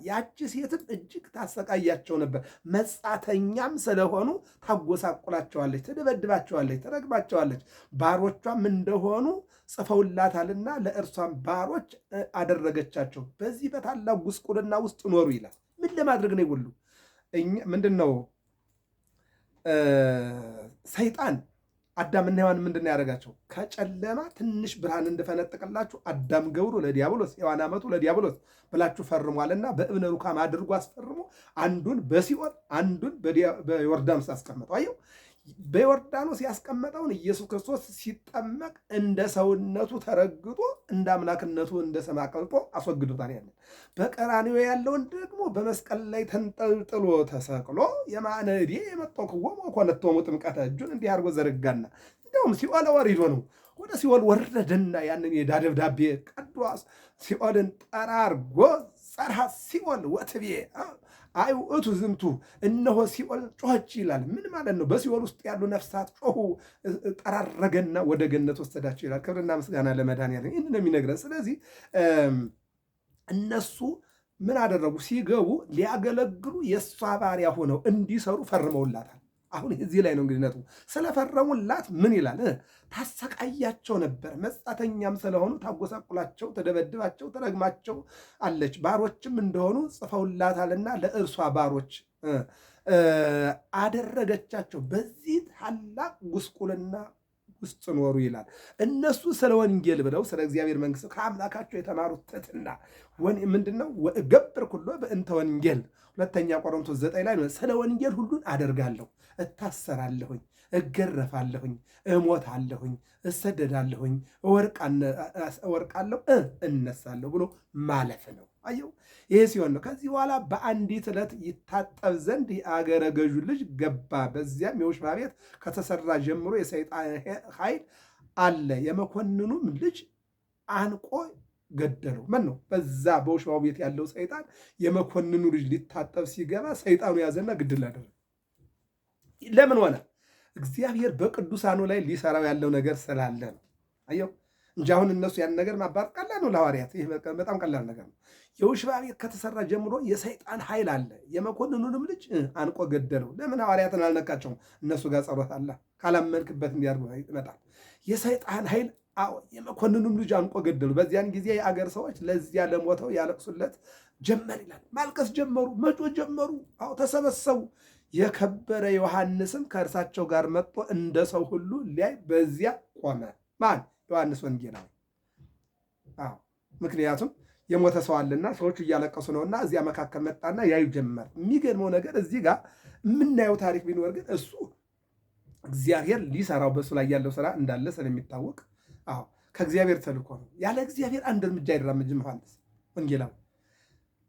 ያቺ ሴትም እጅግ ታሰቃያቸው ነበር። መጻተኛም ስለሆኑ ታጎሳቁላቸዋለች፣ ትደበድባቸዋለች፣ ትረግማቸዋለች። ባሮቿም እንደሆኑ ጽፈውላታልና ለእርሷም ባሮች አደረገቻቸው። በዚህ በታላቅ ጉስቁልና ውስጥ ኖሩ ይላል። ምን ለማድረግ ነው ይውሉ? ምንድን ነው ሰይጣን አዳምና ሔዋን ምንድን ነው ያደረጋቸው? ከጨለማ ትንሽ ብርሃን እንድፈነጥቅላችሁ አዳም ገብሩ ለዲያብሎስ ሔዋን አመቱ ለዲያብሎስ ብላችሁ ፈርሟልና በእብነ ሩካም አድርጎ አስፈርሞ አንዱን በሲኦል አንዱን በዮርዳኖስ አስቀመጠው። አየው በዮርዳኖስ ያስቀመጠውን ኢየሱስ ክርስቶስ ሲጠመቅ እንደ ሰውነቱ ተረግጦ እንደ አምላክነቱ እንደ ሰም አቀልጦ አስወግዶታል። ያንን በቀራንዮ ያለውን ደግሞ በመስቀል ላይ ተንጠልጥሎ ተሰቅሎ የማነ እዴ የመጣው ክወሞ ኮነቶሙ ጥምቀተ እጁን እንዲህ አድርጎ ዘረጋና እንዲያውም ሲኦል ወሪዶ ነው ወደ ሲኦል ወረደና ያንን የዕዳ ደብዳቤ ቀዶ ሲኦልን ጠራርጎ ጸርሐ ሲኦል ወትቤ አይ ውእቱ ዝንቱ እነሆ ሲኦል ጮኸች ይላል። ምን ማለት ነው? በሲኦል ውስጥ ያሉ ነፍሳት ጮኹ፣ ጠራረገና ወደ ገነት ወሰዳቸው ይላል። ክብርና ምስጋና ለመድኃኒዓለም። ይህን ነው የሚነግረን። ስለዚህ እነሱ ምን አደረጉ? ሲገቡ ሊያገለግሉ የእሷ ባሪያ ሆነው እንዲሰሩ ፈርመውላታል። አሁን እዚህ ላይ ነው እንግዲህ ነጥቡ። ስለፈረሙላት ምን ይላል? ታሰቃያቸው ነበር። መጻተኛም ስለሆኑ ታጎሳቁላቸው፣ ተደበድባቸው፣ ተረግማቸው አለች። ባሮችም እንደሆኑ ጽፈውላታልና ለእርሷ ባሮች አደረገቻቸው። በዚህ ታላቅ ጉስቁልና ውስጥ ኖሩ ይላል። እነሱ ስለ ወንጌል ብለው ስለ እግዚአብሔር መንግሥት ከአምላካቸው የተማሩት ትሕትና ምንድነው? ወእገብር ኩሎ በእንተ ወንጌል 2ኛ ቆሮንቶስ 9 ላይ ስለ ወንጌል ሁሉን አደርጋለሁ፣ እታሰራለሁኝ፣ እገረፋለሁኝ፣ እሞታለሁኝ፣ እሰደዳለሁኝ፣ እወርቃለሁ፣ እነሳለሁ ብሎ ማለፍ ነው። አየው ይሄ ሲሆን ነው። ከዚህ በኋላ በአንዲት ዕለት ይታጠብ ዘንድ የአገረ ገዡ ልጅ ገባ። በዚያም የውሽባ ቤት ከተሰራ ጀምሮ የሰይጣን ኃይል አለ። የመኮንኑም ልጅ አንቆ ገደለው። ማን ነው? በዛ በውሽባው ቤት ያለው ሰይጣን የመኮንኑ ልጅ ሊታጠብ ሲገባ ሰይጣኑ ያዘና ግድል አደረገ። ለምን ሆነ? እግዚአብሔር በቅዱሳኑ ላይ ሊሰራው ያለው ነገር ስላለ ነው። አየው እንጂ አሁን እነሱ ያን ነገር ማባረር ቀላል ነው ለሐዋርያት። ይህ በጣም ቀላል ነገር ነው። የውሽባ ቤት ከተሰራ ጀምሮ የሰይጣን ኃይል አለ። የመኮንኑንም ልጅ አንቆ ገደለው። ለምን? ሐዋርያትን አልነካቸውም። እነሱ ጋር ጸሎት አለ። ካላመንክበት እንዲያርጉ ይመጣል የሰይጣን ኃይል። አዎ የመኮንኑም ልጅ አንቆ ገደሉ። በዚያን ጊዜ የአገር ሰዎች ለዚያ ለሞተው ያለቅሱለት ጀመር ይላል። ማልቀስ ጀመሩ፣ መጮ ጀመሩ። አዎ ተሰበሰቡ። የከበረ ዮሐንስም ከእርሳቸው ጋር መጥቶ እንደ ሰው ሁሉ ሊያይ በዚያ ቆመ። ማን? ዮሐንስ ወንጌላዊ። አዎ ምክንያቱም የሞተ ሰው አለና ሰዎቹ እያለቀሱ ነውና እዚያ መካከል መጣና ያዩ ጀመር። የሚገርመው ነገር እዚህ ጋር የምናየው ታሪክ ቢኖር ግን እሱ እግዚአብሔር ሊሰራው በእሱ ላይ ያለው ስራ እንዳለ ስለሚታወቅ አዎ ከእግዚአብሔር ተልኮ ነው። ያለ እግዚአብሔር አንድ እርምጃ አይራመድም። ዮሐንስ ወንጌላዊ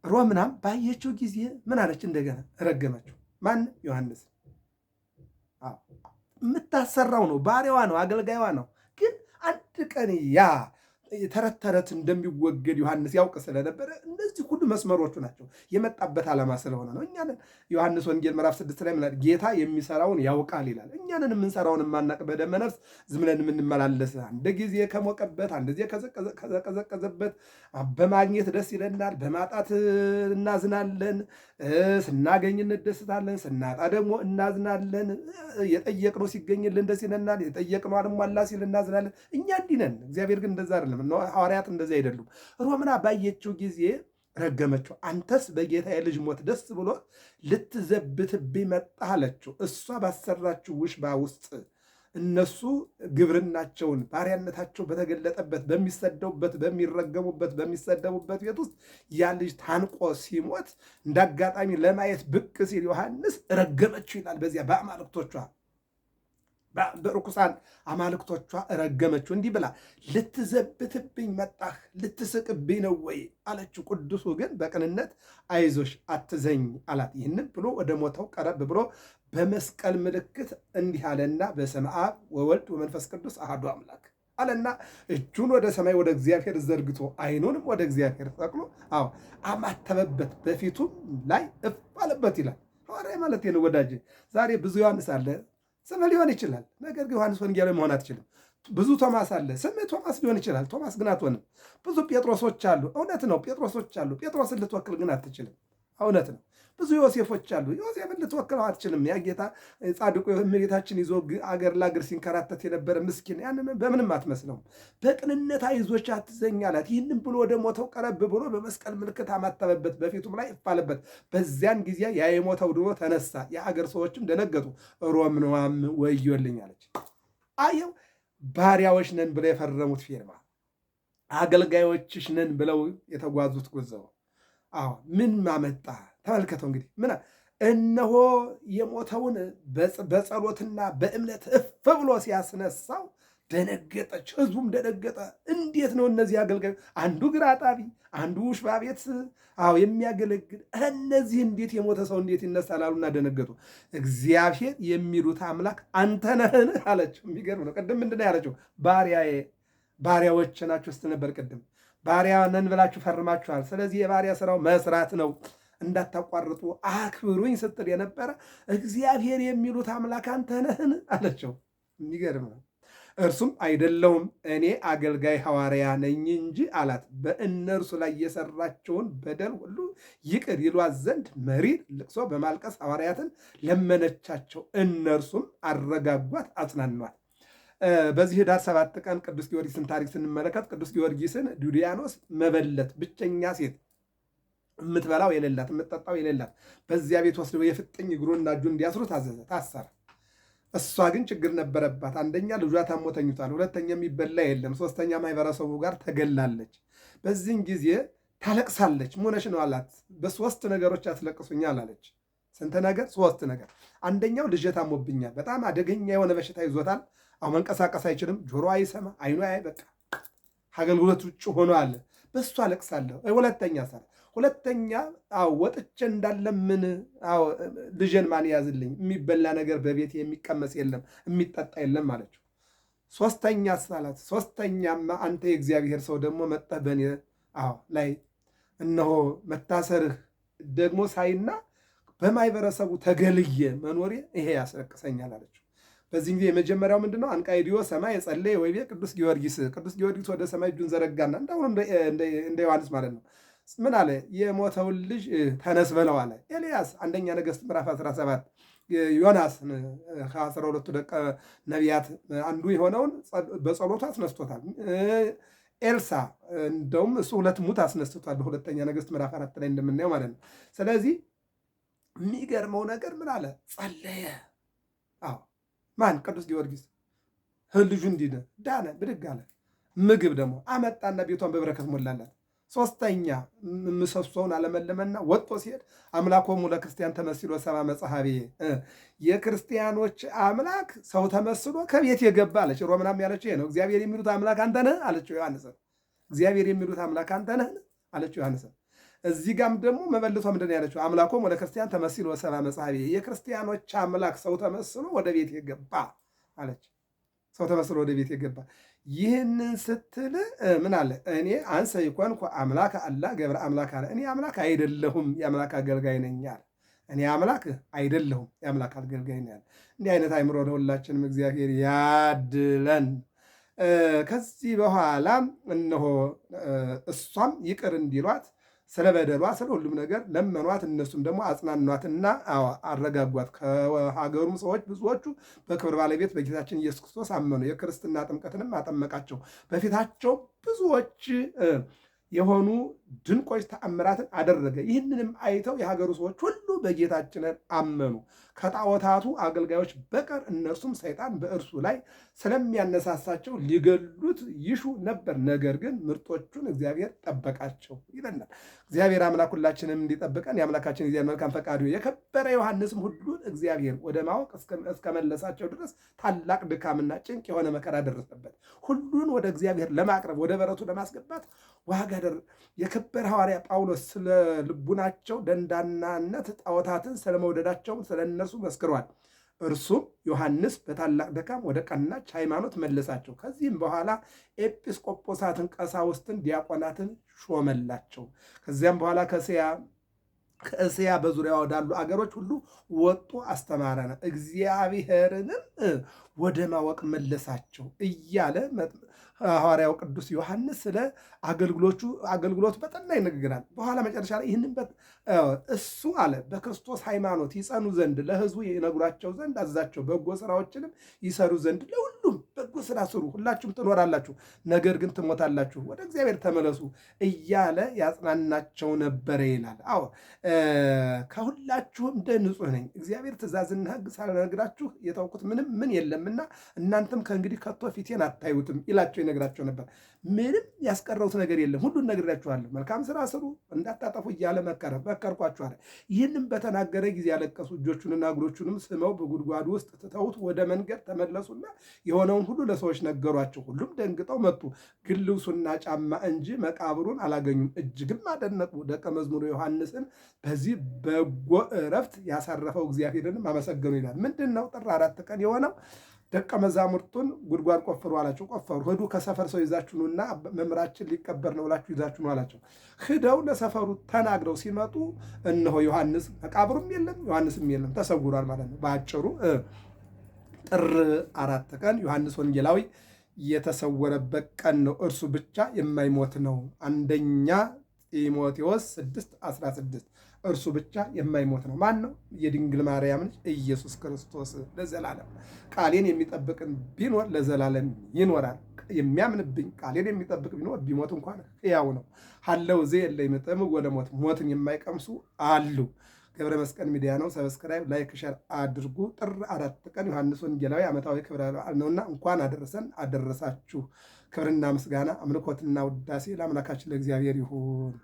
ሮምናም ባየችው ጊዜ ምን አለች? እንደገና ረገመችው። ማን? ዮሐንስ። የምታሰራው ነው፣ ባሪያዋ ነው፣ አገልጋይዋ ነው። ግን አንድ ቀን ያ ተረት ተረት እንደሚወገድ ዮሐንስ ያውቅ ስለነበረ እነዚህ ሁሉ መስመሮቹ ናቸው። የመጣበት ዓላማ ስለሆነ ነው። እኛንን ዮሐንስ ወንጌል ምዕራፍ 6 ላይ ምናል ጌታ የሚሰራውን ያውቃል ይላል። እኛንን የምንሰራውን የማናቅ በደመ ነፍስ ዝም ብለን የምንመላለስ አንድ ጊዜ ከሞቀበት አንድ ጊዜ ከዘቀዘቀዘበት በማግኘት ደስ ይለናል፣ በማጣት እናዝናለን፣ ስናገኝ እንደስታለን፣ ስናጣ ደግሞ እናዝናለን። የጠየቅነው ሲገኝልን ደስ ይለናል፣ የጠየቅነው አልሟላ ሲል እናዝናለን። እኛ እንዲህ ነን። እግዚአብሔር ግን እንደዛ አይደለም። ሐዋርያት እንደዚህ አይደሉም። ሮምና ባየችው ጊዜ ረገመችው። አንተስ በጌታዬ ልጅ ሞት ደስ ብሎ ልትዘብትብኝ መጣህ አለችው። እሷ ባሰራችው ውሽባ ውስጥ እነሱ ግብርናቸውን ባሪያነታቸው በተገለጠበት በሚሰደቡበት በሚረገሙበት በሚሰደቡበት ቤት ውስጥ ያ ልጅ ታንቆ ሲሞት እንዳጋጣሚ ለማየት ብቅ ሲል ዮሐንስ ረገመችው ይላል። በዚያ በአማልክቶቿ በርኩሳን አማልክቶቿ ረገመችው። እንዲህ ብላ ልትዘብትብኝ መጣህ፣ ልትስቅብኝ ነው ወይ አለችው። ቅዱሱ ግን በቅንነት አይዞሽ አትዘኝ አላት። ይህንን ብሎ ወደ ሞተው ቀረብ ብሎ በመስቀል ምልክት እንዲህ አለና በስመ አብ ወወልድ ወመንፈስ ቅዱስ አሐዱ አምላክ አለና እጁን ወደ ሰማይ ወደ እግዚአብሔር ዘርግቶ ዓይኑንም ወደ እግዚአብሔር ሰቅሎ አማተበበት፣ በፊቱም ላይ እፍ አለበት ይላል። ሐዋርያ ማለት ነው ወዳጅ። ዛሬ ብዙ ዮሐንስ አለ፣ ስምህ ሊሆን ይችላል። ነገር ግን ዮሐንስ ወንጌላዊ መሆን አትችልም። ብዙ ቶማስ አለ፣ ስምህ ቶማስ ሊሆን ይችላል። ቶማስ ግን አትሆንም። ብዙ ጴጥሮሶች አሉ፣ እውነት ነው። ጴጥሮሶች አሉ፣ ጴጥሮስን ልትወክል ግን አትችልም። እውነት ነው። ብዙ ዮሴፎች አሉ፣ ዮሴፍን ልትወክለው አትችልም። ያ ጌታ ጻድቁ እመቤታችን ይዞ አገር ለአገር ሲንከራተት የነበረ ምስኪን፣ ያንን በምንም አትመስለውም። በቅንነት አይዞሽ አትዘኝ አላት። ይህንም ብሎ ወደ ሞተው ቀረብ ብሎ በመስቀል ምልክት አማተበበት፣ በፊቱም ላይ እፍ አለበት። በዚያን ጊዜ ያ የሞተው ድኖ ተነሳ። የአገር ሰዎችም ደነገጡ። ሮምናዋም ወዮልኝ አለች። አየው ባሪያዎች ነን ብለው የፈረሙት ፊርማ፣ አገልጋዮችሽ ነን ብለው የተጓዙት ጉዞ ምን ማመጣ? ተመልከተው እንግዲህ ምን እነሆ የሞተውን በጸሎትና በእምነት እፍ ብሎ ሲያስነሳው ደነገጠች። ህዝቡም ደነገጠ። እንዴት ነው እነዚህ አገልጋዮች፣ አንዱ ግራ አጣቢ፣ አንዱ ውሽባ ቤት የሚያገለግል፣ እነዚህ እንዴት የሞተ ሰው እንዴት ይነሳል አሉና ደነገጡ። እግዚአብሔር የሚሉት አምላክ አንተ ነህን አለችው። የሚገርም ነው። ቅድም ምንድን ነው ያለችው? ባሪያዎች ናችሁ ስትል ነበር ቅድም። ባሪያ ነን ብላችሁ ፈርማችኋል። ስለዚህ የባሪያ ስራው መስራት ነው፣ እንዳታቋርጡ አክብሩኝ ስትል የነበረ እግዚአብሔር የሚሉት አምላክ አንተ ነህን አለችው። የሚገርም ነው። እርሱም አይደለሁም እኔ አገልጋይ ሐዋርያ ነኝ እንጂ አላት። በእነርሱ ላይ የሰራቸውን በደል ሁሉ ይቅር ይሏት ዘንድ መሪር ልቅሶ በማልቀስ ሐዋርያትን ለመነቻቸው። እነርሱም አረጋጓት፣ አጽናኗት። በዚህ ኅዳር 7 ቀን ቅዱስ ጊዮርጊስን ታሪክ ስንመለከት ቅዱስ ጊዮርጊስን ዱድያኖስ መበለት ብቸኛ ሴት የምትበላው የሌላት የምትጠጣው የሌላት በዚያ ቤት ወስደው የፍጥኝ እግሩና እጁን እንዲያስሩ ታዘዘ። ታሰረ። እሷ ግን ችግር ነበረባት። አንደኛ ልጇ ታሞ ተኝቷል፣ ሁለተኛ የሚበላ የለም፣ ሶስተኛ ማህበረሰቡ ጋር ተገላለች። በዚህን ጊዜ ታለቅሳለች። ሞነሽ ነው አላት። በሶስት ነገሮች ያስለቅሱኛል አለች። ስንት ነገር? ሶስት ነገር። አንደኛው ልጄ ታሞብኛል፣ በጣም አደገኛ የሆነ በሽታ ይዞታል። አሁን መንቀሳቀስ አይችልም፣ ጆሮ አይሰማ፣ አይኑ አይ፣ በቃ አገልግሎት ውጭ ሆኖ አለ። በሱ አለቅሳለሁ። ሁለተኛ ወጥቼ እንዳለምን ልጄን ማን ያዝልኝ? የሚበላ ነገር በቤት የሚቀመስ የለም፣ የሚጠጣ የለም አለችው። ሶስተኛማ አንተ የእግዚአብሔር ሰው ደግሞ መጠህ በእኔ አዎ ላይ እነሆ መታሰርህ ደግሞ ሳይና በማይበረሰቡ ተገልየ መኖሬ ይሄ ያስለቅሰኛል አለችው። በዚህ ጊዜ የመጀመሪያው ምንድነው? አንቃይዲዮ ሰማይ የጸለየ ወይቤ ቅዱስ ጊዮርጊስ ወደ ሰማይ እጁን ዘረጋና እንደሁኑ እንደ ዮሐንስ ማለት ነው። ምን አለ? የሞተውን ልጅ ተነስ በለው አለ። ኤልያስ አንደኛ ነገሥት ምዕራፍ 17 ዮናስ ከ12ቱ ደቀ ነቢያት አንዱ የሆነውን በጸሎቱ አስነስቶታል። ኤልሳ እንደውም እሱ 2 ሙት አስነስቶታል በሁለተኛ ነገሥት ምዕራፍ 4 ላይ እንደምናየው ማለት ነው። ስለዚህ የሚገርመው ነገር ምን አለ? ጸለየ። አዎ ማን? ቅዱስ ጊዮርጊስ ልጁ እንዲነ ዳነ፣ ብድግ አለ። ምግብ ደግሞ አመጣና ቤቷን በበረከት ሞላላት። 3ኛ ምሰሶውን አለመለመና ወጥቶ ሲሄድ አምላኮሙ ለክርስቲያን ተመስሎ ሰብአ መጽሐቤ፣ የክርስቲያኖች አምላክ ሰው ተመስሎ ከቤት የገባ አለች። ሮምናም ያለችው ይሄ ነው። እግዚአብሔር የሚሉት አምላክ አንተ ነህ አለችው ዮሐንስን። እግዚአብሔር የሚሉት አምላክ አንተ ነህ አለችው ዮሐንስን። እዚህ ጋም ደግሞ መበልቷ ምንድን ያለችው? አምላኮሙ ለክርስቲያን ተመስሎ ሰብአ መጽሐቤ፣ የክርስቲያኖች አምላክ ሰው ተመስሎ ወደ ቤት የገባ አለች። ሰው ተመስሎ ወደ ቤት የገባ ይህንን ስትል ምን አለ? እኔ አንሰ ይኮንኩ አምላክ አላ ገብረ አምላክ አለ። እኔ አምላክ አይደለሁም የአምላክ አገልጋይ ነኝ አለ። እኔ አምላክ አይደለሁም የአምላክ አገልጋይ ነኝ አለ። እንዲህ አይነት አይምሮ ለሁላችንም እግዚአብሔር ያድለን። ከዚህ በኋላ እነሆ እሷም ይቅር እንዲሏት ስለ በደሏ ስለ ሁሉም ነገር ለመኗት። እነሱም ደግሞ አጽናኗትና አረጋጓት። ከሀገሩም ሰዎች ብዙዎቹ በክብር ባለቤት በጌታችን ኢየሱስ ክርስቶስ አመኑ። የክርስትና ጥምቀትንም አጠመቃቸው። በፊታቸው ብዙዎች የሆኑ ድንቆች ተአምራትን አደረገ። ይህንንም አይተው የሀገሩ ሰዎች ሁሉ በጌታችንን አመኑ። ከጣዖታቱ አገልጋዮች በቀር እነርሱም ሰይጣን በእርሱ ላይ ስለሚያነሳሳቸው ሊገሉት ይሹ ነበር። ነገር ግን ምርጦቹን እግዚአብሔር ጠበቃቸው ይለናል። እግዚአብሔር አምላክ ሁላችንም እንዲጠብቀን የአምላካችን እግዚአብሔር መልካም ፈቃዱ። የከበረ ዮሐንስም ሁሉን እግዚአብሔር ወደ ማወቅ እስከመለሳቸው ድረስ ታላቅ ድካምና ጭንቅ የሆነ መከራ ደረሰበት። ሁሉን ወደ እግዚአብሔር ለማቅረብ ወደ በረቱ ለማስገባት ዋጋ የከበረ ሐዋርያ ጳውሎስ ስለ ልቡናቸው ደንዳናነት ጣዖታትን ስለመውደዳቸው ስለ እነርሱ መስክሯል። እርሱም ዮሐንስ በታላቅ ድካም ወደ ቀናች ሃይማኖት መለሳቸው። ከዚህም በኋላ ኤጲስቆጶሳትን፣ ቀሳውስትን፣ ዲያቆናትን ሾመላቸው። ከዚያም በኋላ ከእስያ በዙሪያ ወዳሉ አገሮች ሁሉ ወጡ፣ አስተማረ፣ እግዚአብሔርንም ወደ ማወቅ መለሳቸው እያለ ሐዋርያው ቅዱስ ዮሐንስ ስለ አገልግሎቱ በጠና ይነግረናል። በኋላ መጨረሻ ላይ ይህንን እሱ አለ በክርስቶስ ሃይማኖት ይጸኑ ዘንድ ለሕዝቡ ይነግሯቸው ዘንድ አዛቸው፣ በጎ ስራዎችንም ይሰሩ ዘንድ ለሁሉም በጎ ስራ ስሩ፣ ሁላችሁም ትኖራላችሁ፣ ነገር ግን ትሞታላችሁ፣ ወደ እግዚአብሔር ተመለሱ እያለ ያጽናናቸው ነበረ ይላል። አዎ ከሁላችሁም እንደ ንጹሕ ነኝ፣ እግዚአብሔር ትእዛዝና ሕግ ሳልነግራችሁ የተውኩት ምን የለምና እናንተም ከእንግዲህ ከቶ ፊቴን አታዩትም ይላቸው ይነግራቸው ነበር። ምንም ያስቀረውት ነገር የለም፣ ሁሉን ነግሬያችኋለሁ፣ መልካም ስራ ስሩ፣ እንዳታጠፉ እያለ መከርኳችኋል። ይህንም በተናገረ ጊዜ ያለቀሱ፣ እጆቹንና እግሮቹንም ስመው በጉድጓዱ ውስጥ ትተውት ወደ መንገድ ተመለሱና የሆነውን ሁሉ ለሰዎች ነገሯቸው። ሁሉም ደንግጠው መጡ፣ ግን ልብሱና ጫማ እንጂ መቃብሩን አላገኙም። እጅግም አደነቁ። ደቀ መዝሙሩ ዮሐንስን በዚህ በጎ ዕረፍት ያሳረፈው እግዚአብሔርንም አመሰገኑ ይላል። ምንድን ነው ጥር 4 ቀን የሆነው? ደቀ መዛሙርቱን ጉድጓድ ቆፍሩ አላቸው። ቆፈሩ። ሂዱ ከሰፈር ሰው ይዛችሁኑና መምህራችን ሊቀበር ነው ብላችሁ ይዛችሁ ነው አላቸው። ሂደው ለሰፈሩ ተናግረው ሲመጡ እነሆ ዮሐንስ፣ መቃብሩም የለም ዮሐንስም የለም፣ ተሰውሯል ማለት ነው። በአጭሩ ጥር 4 ቀን ዮሐንስ ወንጌላዊ የተሰወረበት ቀን ነው። እርሱ ብቻ የማይሞት ነው። አንደኛ ጢሞቴዎስ 6:16 እርሱ ብቻ የማይሞት ነው። ማን ነው? የድንግል ማርያም ልጅ ኢየሱስ ክርስቶስ ለዘላለም ቃሌን የሚጠብቅን ቢኖር ለዘላለም ይኖራል። የሚያምንብኝ ቃሌን የሚጠብቅ ቢኖር ቢሞት እንኳን ሕያው ነው። ሀለው ዜ የለ ይመጠም ወለሞት ሞትን የማይቀምሱ አሉ። ገብረ መስቀል ሚዲያ ነው። ሰብስክራይብ፣ ላይክ፣ ሸር አድርጉ። ጥር 4 ቀን ዮሐንስ ወንጌላዊ ዓመታዊ ክብረ በዓል ነውና እንኳን አደረሰን አደረሳችሁ። ክብርና ምስጋና አምልኮትና ውዳሴ ለአምላካችን ለእግዚአብሔር ይሁን።